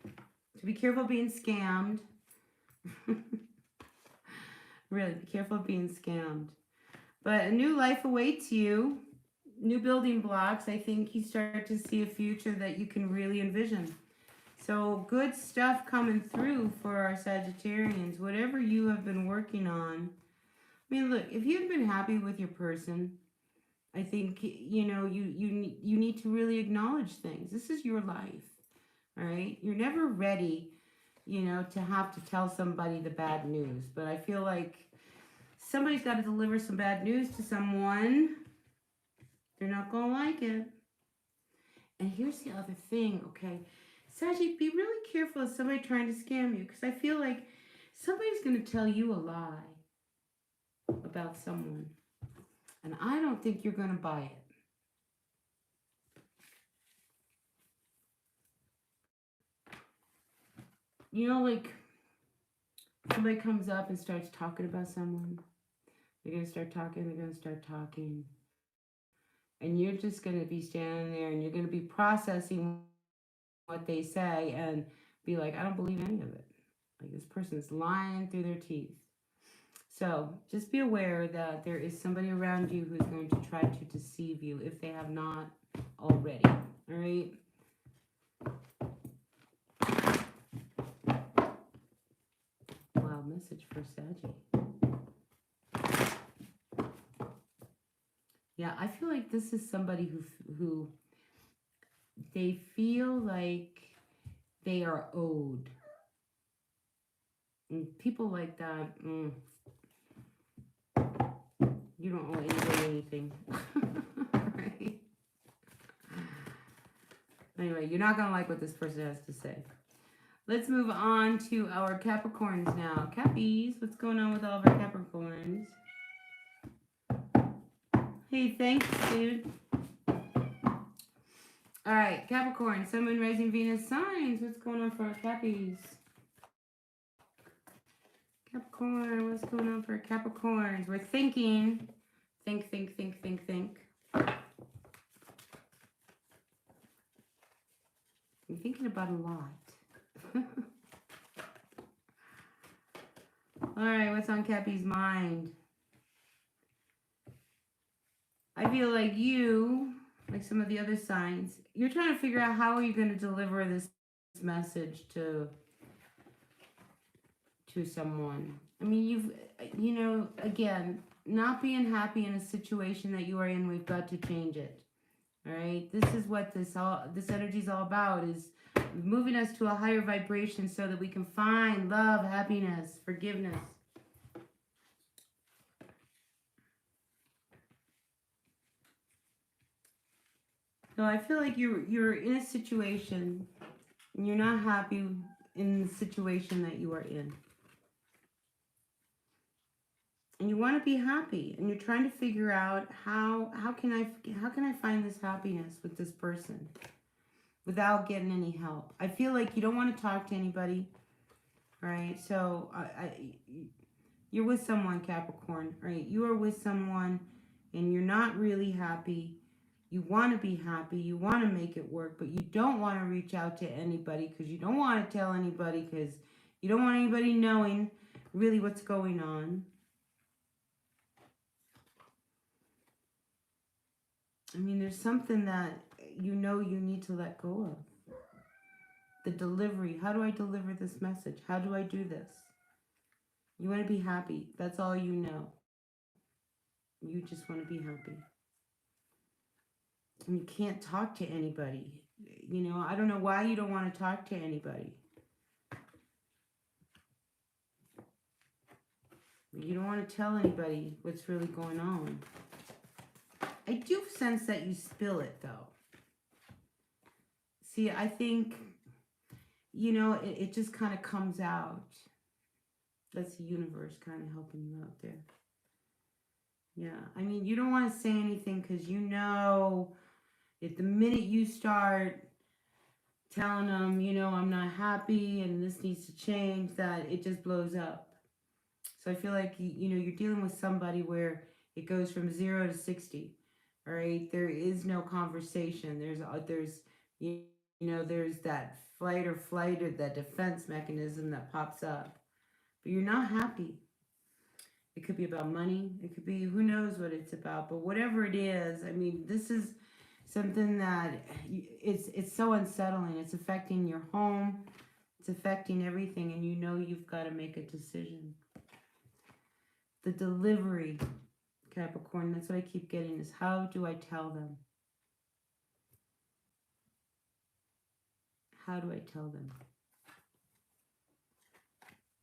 So be careful being scammed. Really, be careful of being scammed. But a new life awaits you. New building blocks. I think you start to see a future that you can really envision. So good stuff coming through for our Sagittarians. Whatever you have been working on. I mean, look, if you've been happy with your person, I think, you need to really acknowledge things. This is your life. All right? You're never ready, to have to tell somebody the bad news. But I feel like somebody's got to deliver some bad news to someone. They're not going to like it. And here's the other thing, okay? Saggy, be really careful of somebody trying to scam you, because I feel like somebody's going to tell you a lie about someone. And I don't think you're going to buy it. Like somebody comes up and starts talking about someone. They're going to start talking. And you're just going to be standing there and you're going to be processing what they say and be like, I don't believe any of it. Like, this person is lying through their teeth. So just be aware that there is somebody around you who's going to try to deceive you if they have not already. All right? Wow, message for Saggy. Yeah, I feel like this is somebody who they feel like they are owed. And people like that, you don't owe anybody anything. Right? Anyway, you're not going to like what this person has to say. Let's move on to our Capricorns now. Cappies, what's going on with all of our Capricorns? Hey, thanks, dude. All right, Capricorn, Sun, Moon, Rising, Venus signs. What's going on for our Cappies? Capricorn, what's going on for Capricorns? We're thinking. Think. I'm thinking about a lot. All right, what's on Cappy's mind? I feel like you, like some of the other signs, you're trying to figure out how are you going to deliver this message to someone. I mean, again, not being happy in a situation that you are in, we've got to change it. All right? This is what this energy is all about, is moving us to a higher vibration so that we can find love, happiness, forgiveness. So I feel like you're in a situation and you're not happy in the situation that you are in. And you want to be happy, and you're trying to figure out how can I find this happiness with this person without getting any help. I feel like you don't want to talk to anybody. All right? So you're with someone, Capricorn, right? You are with someone and you're not really happy. You want to be happy. You want to make it work, but you don't want to reach out to anybody because you don't want to tell anybody because you don't want anybody knowing really what's going on. I mean, there's something that you need to let go of. The delivery. How do I deliver this message? How do I do this? You want to be happy. That's all you know. You just want to be happy. And you can't talk to anybody. I don't know why you don't want to talk to anybody. You don't want to tell anybody what's really going on. I do sense that you spill it, though. See, I think, you know, it just kind of comes out. That's the universe kind of helping you out there. Yeah, I mean, you don't want to say anything because you know if the minute you start telling them, you know, I'm not happy and this needs to change, that it just blows up. So I feel like, you know, you're dealing with somebody where it goes from 0 to 60. All right, there is no conversation. There's you know, there's that fight or flight or that defense mechanism that pops up. But you're not happy. It could be about money. It could be, who knows what it's about. But whatever it is, I mean, this is something that it's so unsettling. It's affecting your home. It's affecting everything. And you know you've got to make a decision. The delivery, Capricorn, that's what I keep getting, is how do I tell them? How do I tell them?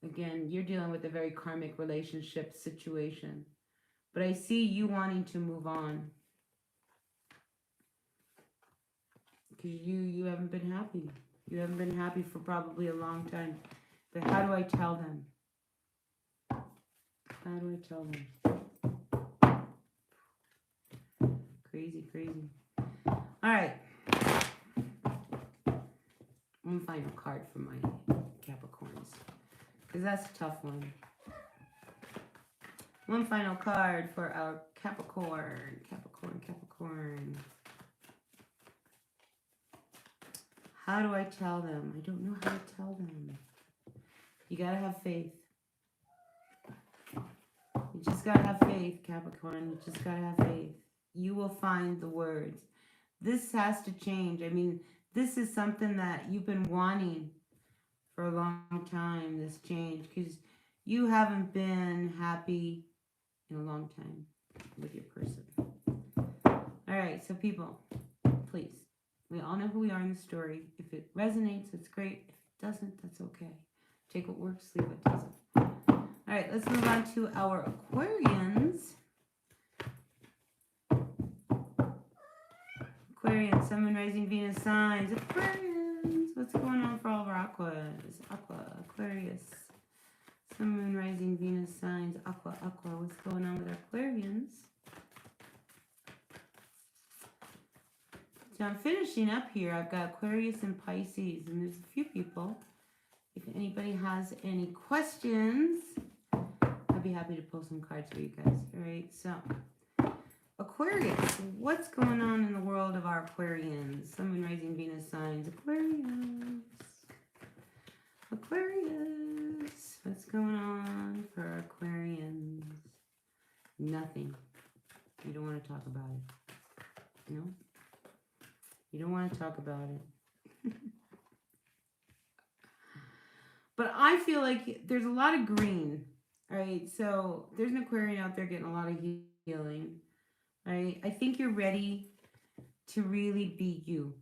Again, you're dealing with a very karmic relationship situation. But I see you wanting to move on. Because you haven't been happy. You haven't been happy for probably a long time. But how do I tell them? How do I tell them? Crazy, crazy. All right. I'm going to find a card for my Capricorns. Because that's a tough one. One final card for our Capricorn. Capricorn. How do I tell them? I don't know how to tell them. You got to have faith. You just got to have faith, Capricorn. You just got to have faith. You will find the words. This has to change. I mean, this is something that you've been wanting for a long time, this change, because you haven't been happy in a long time with your person. All right, so people, please, we all know who we are in the story. If it resonates, it's great. If it doesn't, that's okay. Take what works, leave what doesn't. All right, let's move on to our Aquarians. Aquarians, Sun, Moon, Rising, Venus signs. Aquarians, what's going on for all of our Aquas? Aquarius. Sun, Moon, Rising, Venus signs. Aqua. What's going on with our Aquarians? So I'm finishing up here. I've got Aquarius and Pisces, and there's a few people. If anybody has any questions, I'd be happy to pull some cards for you guys. All right, so Aquarius, what's going on in the world of our Aquarians? Sun, Moon, Rising, Venus signs. Aquarius, what's going on for Aquarians? Nothing. You don't want to talk about it. No? You don't want to talk about it. But I feel like there's a lot of green. All right, so there's an Aquarian out there getting a lot of healing. All right, I think you're ready to really be you.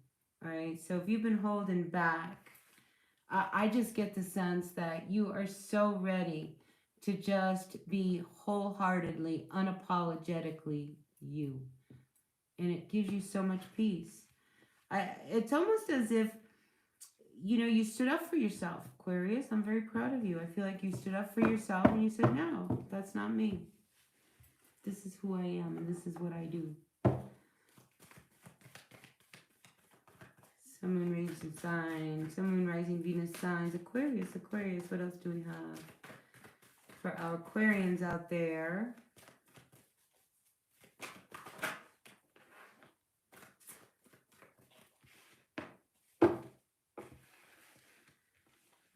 All right, so if you've been holding back, I just get the sense that you are so ready to just be wholeheartedly, unapologetically you. And it gives you so much peace. It's almost as if, you know, you stood up for yourself, Aquarius. I'm very proud of you. I feel like you stood up for yourself and you said, no, that's not me. This is who I am and this is what I do. Sun, Moon, Rising signs. Sun, Moon, Rising, Venus signs. Aquarius. What else do we have for our Aquarians out there?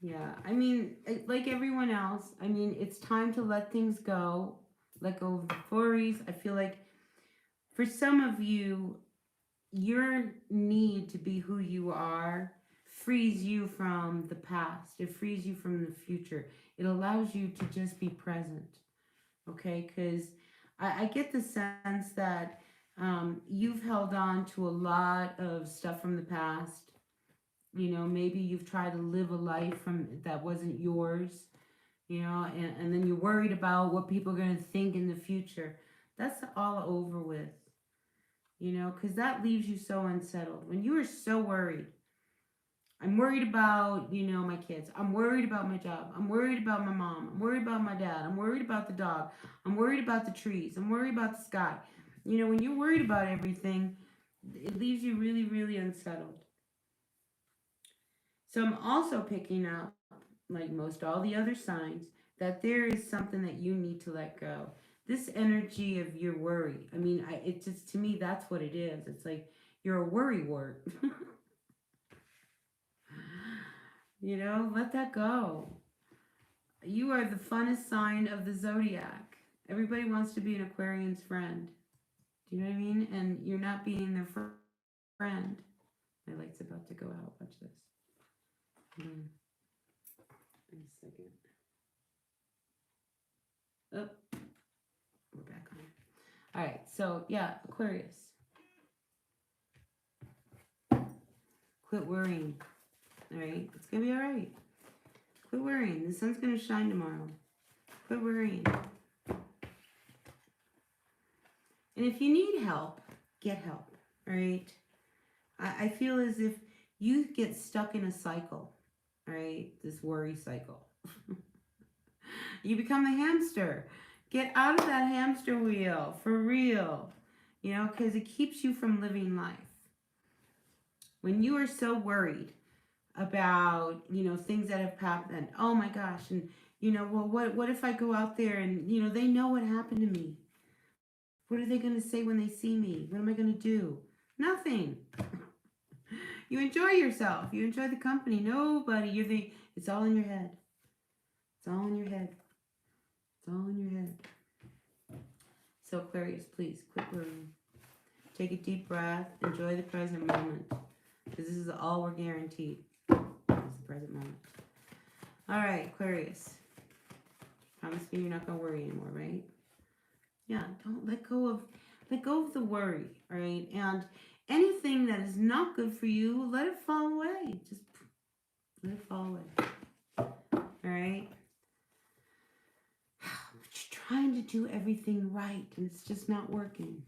Yeah, I mean, like everyone else, I mean, it's time to let things go. Let go of the worries. I feel like for some of you, your need to be who you are frees you from the past. It frees you from the future. It allows you to just be present. Okay? Because I get the sense that you've held on to a lot of stuff from the past. You know, maybe you've tried to live a life that wasn't yours, you know, and then you're worried about what people are going to think in the future. That's all over with. you know, because that leaves you so unsettled. When you are so worried, I'm worried about, you know, my kids. I'm worried about my job. I'm worried about my mom. I'm worried about my dad. I'm worried about the dog. I'm worried about the trees. I'm worried about the sky. You know, when you're worried about everything, it leaves you really, really unsettled. So I'm also picking up, like most all the other signs, that there is something that you need to let go. This energy of your worry. I mean, it's just, to me, that's what it is. It's like you're a worry wart. You know, let that go. You are the funnest sign of the zodiac. Everybody wants to be an Aquarian's friend. Do you know what I mean? And you're not being their friend. My light's about to go out. Watch this. Hold on. Wait a second. Oh, we're back on. All right. So, yeah, Aquarius. Quit worrying. All right? It's going to be all right. Quit worrying. The sun's going to shine tomorrow. Quit worrying. And if you need help, get help. All right? I feel as if you get stuck in a cycle. All right? This worry cycle. You become a hamster. Get out of that hamster wheel. For real. You know, because it keeps you from living life. When you are so worried about, you know, things that have happened. Oh my gosh. And, you know, well, what if I go out there and, you know, they know what happened to me? What are they going to say when they see me? What am I going to do? Nothing. You enjoy yourself. You enjoy the company. Nobody. It's all in your head. It's all in your head. It's all in your head. So Aquarius, please quit worrying. Take a deep breath. Enjoy the present moment. Because this is all we're guaranteed. It's the present moment. All right, Aquarius. Promise me you're not going to worry anymore, right? Yeah, don't let go of the worry, all right? And anything that is not good for you, let it fall away. Just let it fall away. All right? But you're trying to do everything right, and it's just not working.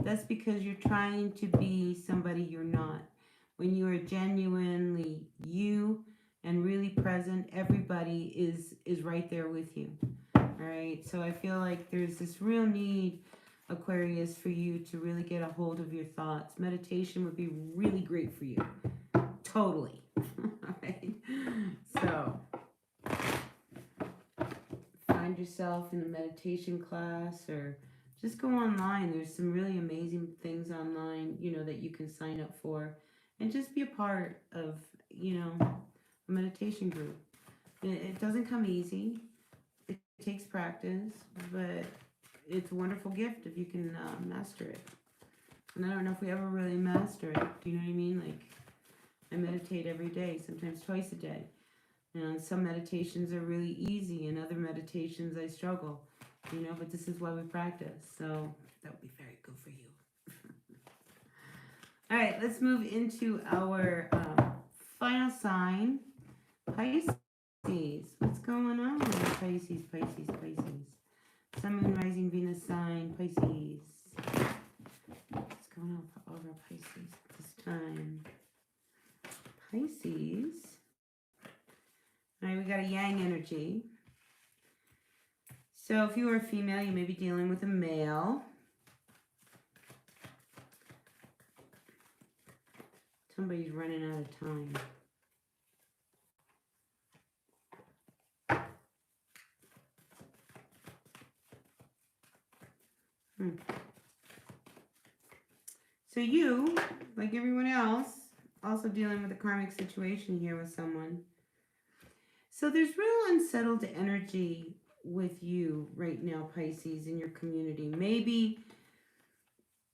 That's because you're trying to be somebody you're not. When you are genuinely you and really present, everybody is right there with you. All right, so I feel like there's this real need, Aquarius, for you to really get a hold of your thoughts. Meditation would be really great for you. Totally. All right, so find yourself in a meditation class or just go online. There's some really amazing things online, you know, that you can sign up for and just be a part of, you know, a meditation group. It doesn't come easy. It takes practice, but it's a wonderful gift if you can master it. And I don't know if we ever really master it. Do you know what I mean? Like, I meditate every day, sometimes twice a day. And some meditations are really easy, and other meditations I struggle. You know, but this is why we practice. So that would be very good for you. All right, let's move into our final sign, Pisces. What's going on with Pisces? Sun, Moon, Rising, Venus sign, Pisces. What's going on for all of our Pisces this time? Pisces. All right, we got a Yang energy. So if you are a female, you may be dealing with a male. Somebody's running out of time. So you, like everyone else, also dealing with a karmic situation here with someone. So there's real unsettled energy with you right now, Pisces, in your community. Maybe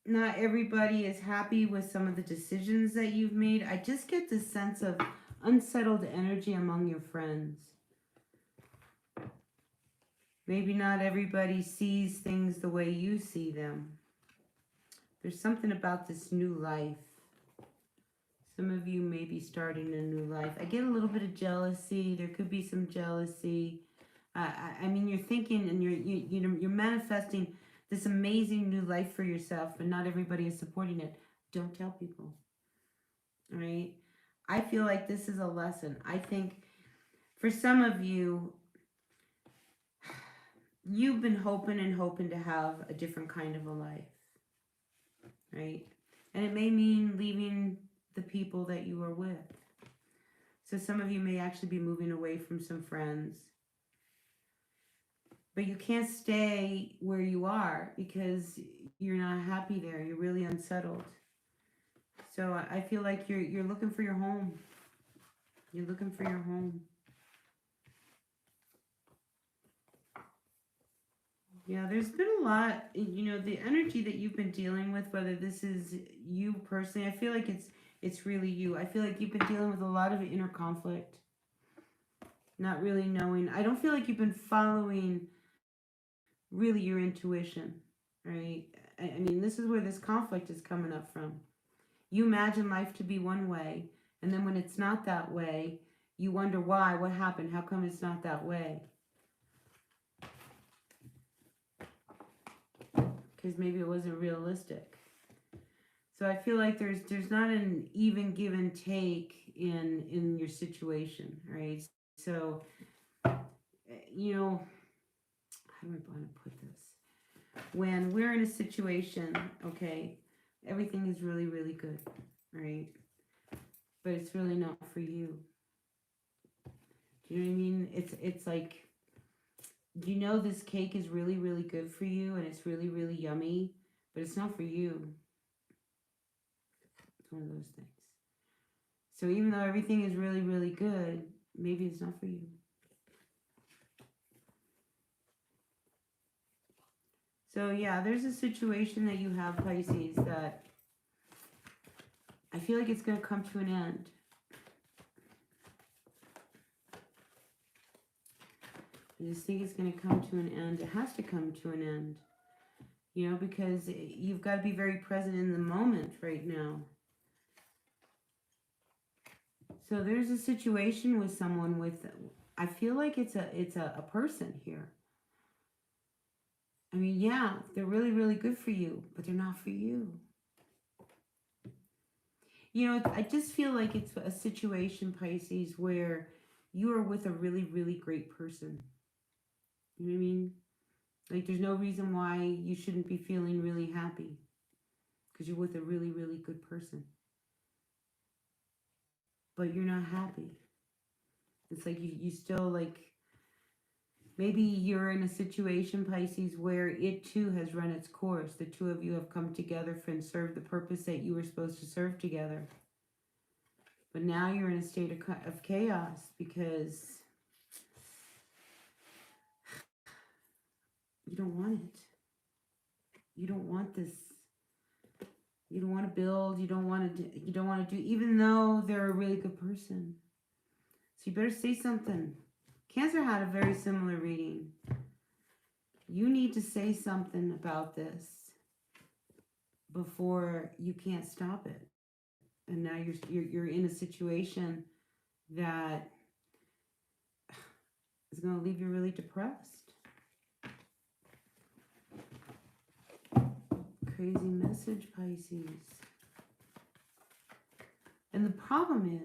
not everybody is happy with some of the decisions that you've made. I just get this sense of unsettled energy among your friends. Maybe not everybody sees things the way you see them. There's something about this new life. Some of you may be starting a new life. I get a little bit of jealousy. There could be some jealousy. I mean, you're thinking and you're manifesting this amazing new life for yourself, and not everybody is supporting it. Don't tell people. All right? I feel like this is a lesson. I think for some of you, you've been hoping and hoping to have a different kind of a life, right? And it may mean leaving the people that you are with. So some of you may actually be moving away from some friends. But you can't stay where you are because you're not happy there. You're really unsettled. So I feel like you're looking for your home. You're looking for your home. Yeah, there's been a lot, the energy that you've been dealing with, whether this is you personally, I feel like it's really you. I feel like you've been dealing with a lot of inner conflict. Not really knowing. I don't feel like you've been following really your intuition, right? I mean, this is where this conflict is coming up from. You imagine life to be one way, and then when it's not that way, you wonder why, what happened, how come it's not that way? Because maybe it wasn't realistic. So I feel like there's not an even give and take in your situation, right? So, how do I want to put this? When we're in a situation, okay, everything is really, really good, right? But it's really not for you. Do you know what I mean? It's like, this cake is really, really good for you and it's really, really yummy, but it's not for you. It's one of those things. So even though everything is really, really good, maybe it's not for you. So yeah, there's a situation that you have, Pisces, that I feel like it's going to come to an end. I just think it's going to come to an end. It has to come to an end. Because you've got to be very present in the moment right now. So there's a situation with someone with, I feel like it's a person here. I mean, yeah, they're really, really good for you, but they're not for you. I just feel like it's a situation, Pisces, where you are with a really, really great person. You know what I mean? Like, there's no reason why you shouldn't be feeling really happy because you're with a really, really good person. But you're not happy. It's like you still, like, maybe you're in a situation, Pisces, where it too has run its course. The two of you have come together and served the purpose that you were supposed to serve together. But now you're in a state of chaos because you don't want it. You don't want this. You don't want to build. You don't want to do, even though they're a really good person. So you better say something. Cancer had a very similar reading. You need to say something about this before you can't stop it. And now you're in a situation that is going to leave you really depressed. Crazy message, Pisces. And the problem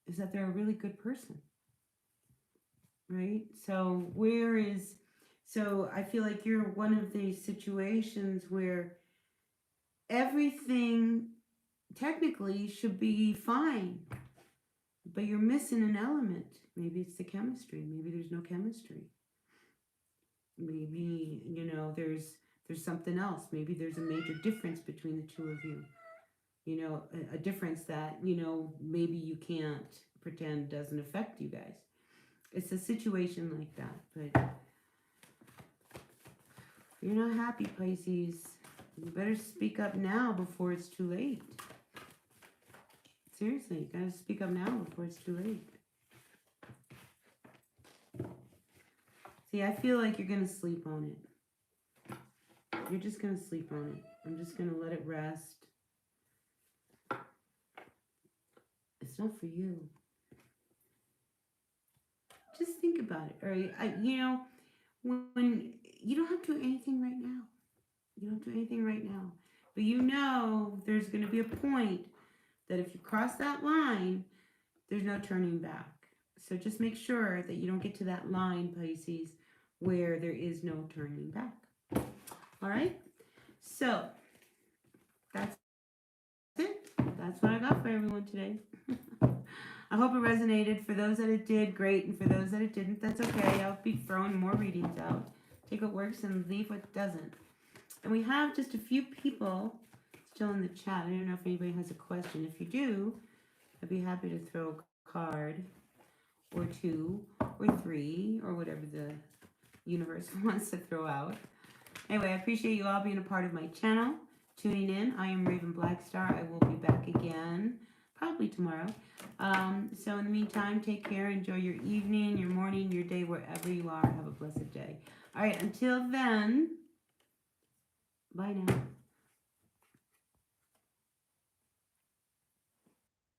is that they're a really good person. Right? So I feel like you're one of these situations where everything technically should be fine, but you're missing an element. Maybe it's the chemistry. Maybe there's no chemistry. Maybe, there's something else. Maybe there's a major difference between the two of you. A difference that, maybe you can't pretend doesn't affect you guys. It's a situation like that, but you're not happy, Pisces. You better speak up now before it's too late. Seriously, you gotta speak up now before it's too late. See, I feel like you're gonna sleep on it. You're just gonna sleep on it. I'm just gonna let it rest. It's not for you. Just think about it, all right? When you don't have to do anything right now. You don't do anything right now. But you know there's going to be a point that if you cross that line, there's no turning back. So just make sure that you don't get to that line, Pisces, where there is no turning back. All right? So that's it. That's what I got for everyone today. I hope it resonated. For those that it did, great. And for those that it didn't, that's okay. I'll be throwing more readings out. Take what works and leave what doesn't. And we have just a few people still in the chat. I don't know if anybody has a question. If you do, I'd be happy to throw a card or two or three or whatever the universe wants to throw out. Anyway, I appreciate you all being a part of my channel, tuning in. I am Raven Blackstar. I will be back again probably tomorrow. So in the meantime, take care. Enjoy your evening, your morning, your day, wherever you are. Have a blessed day. All right, until then, bye now.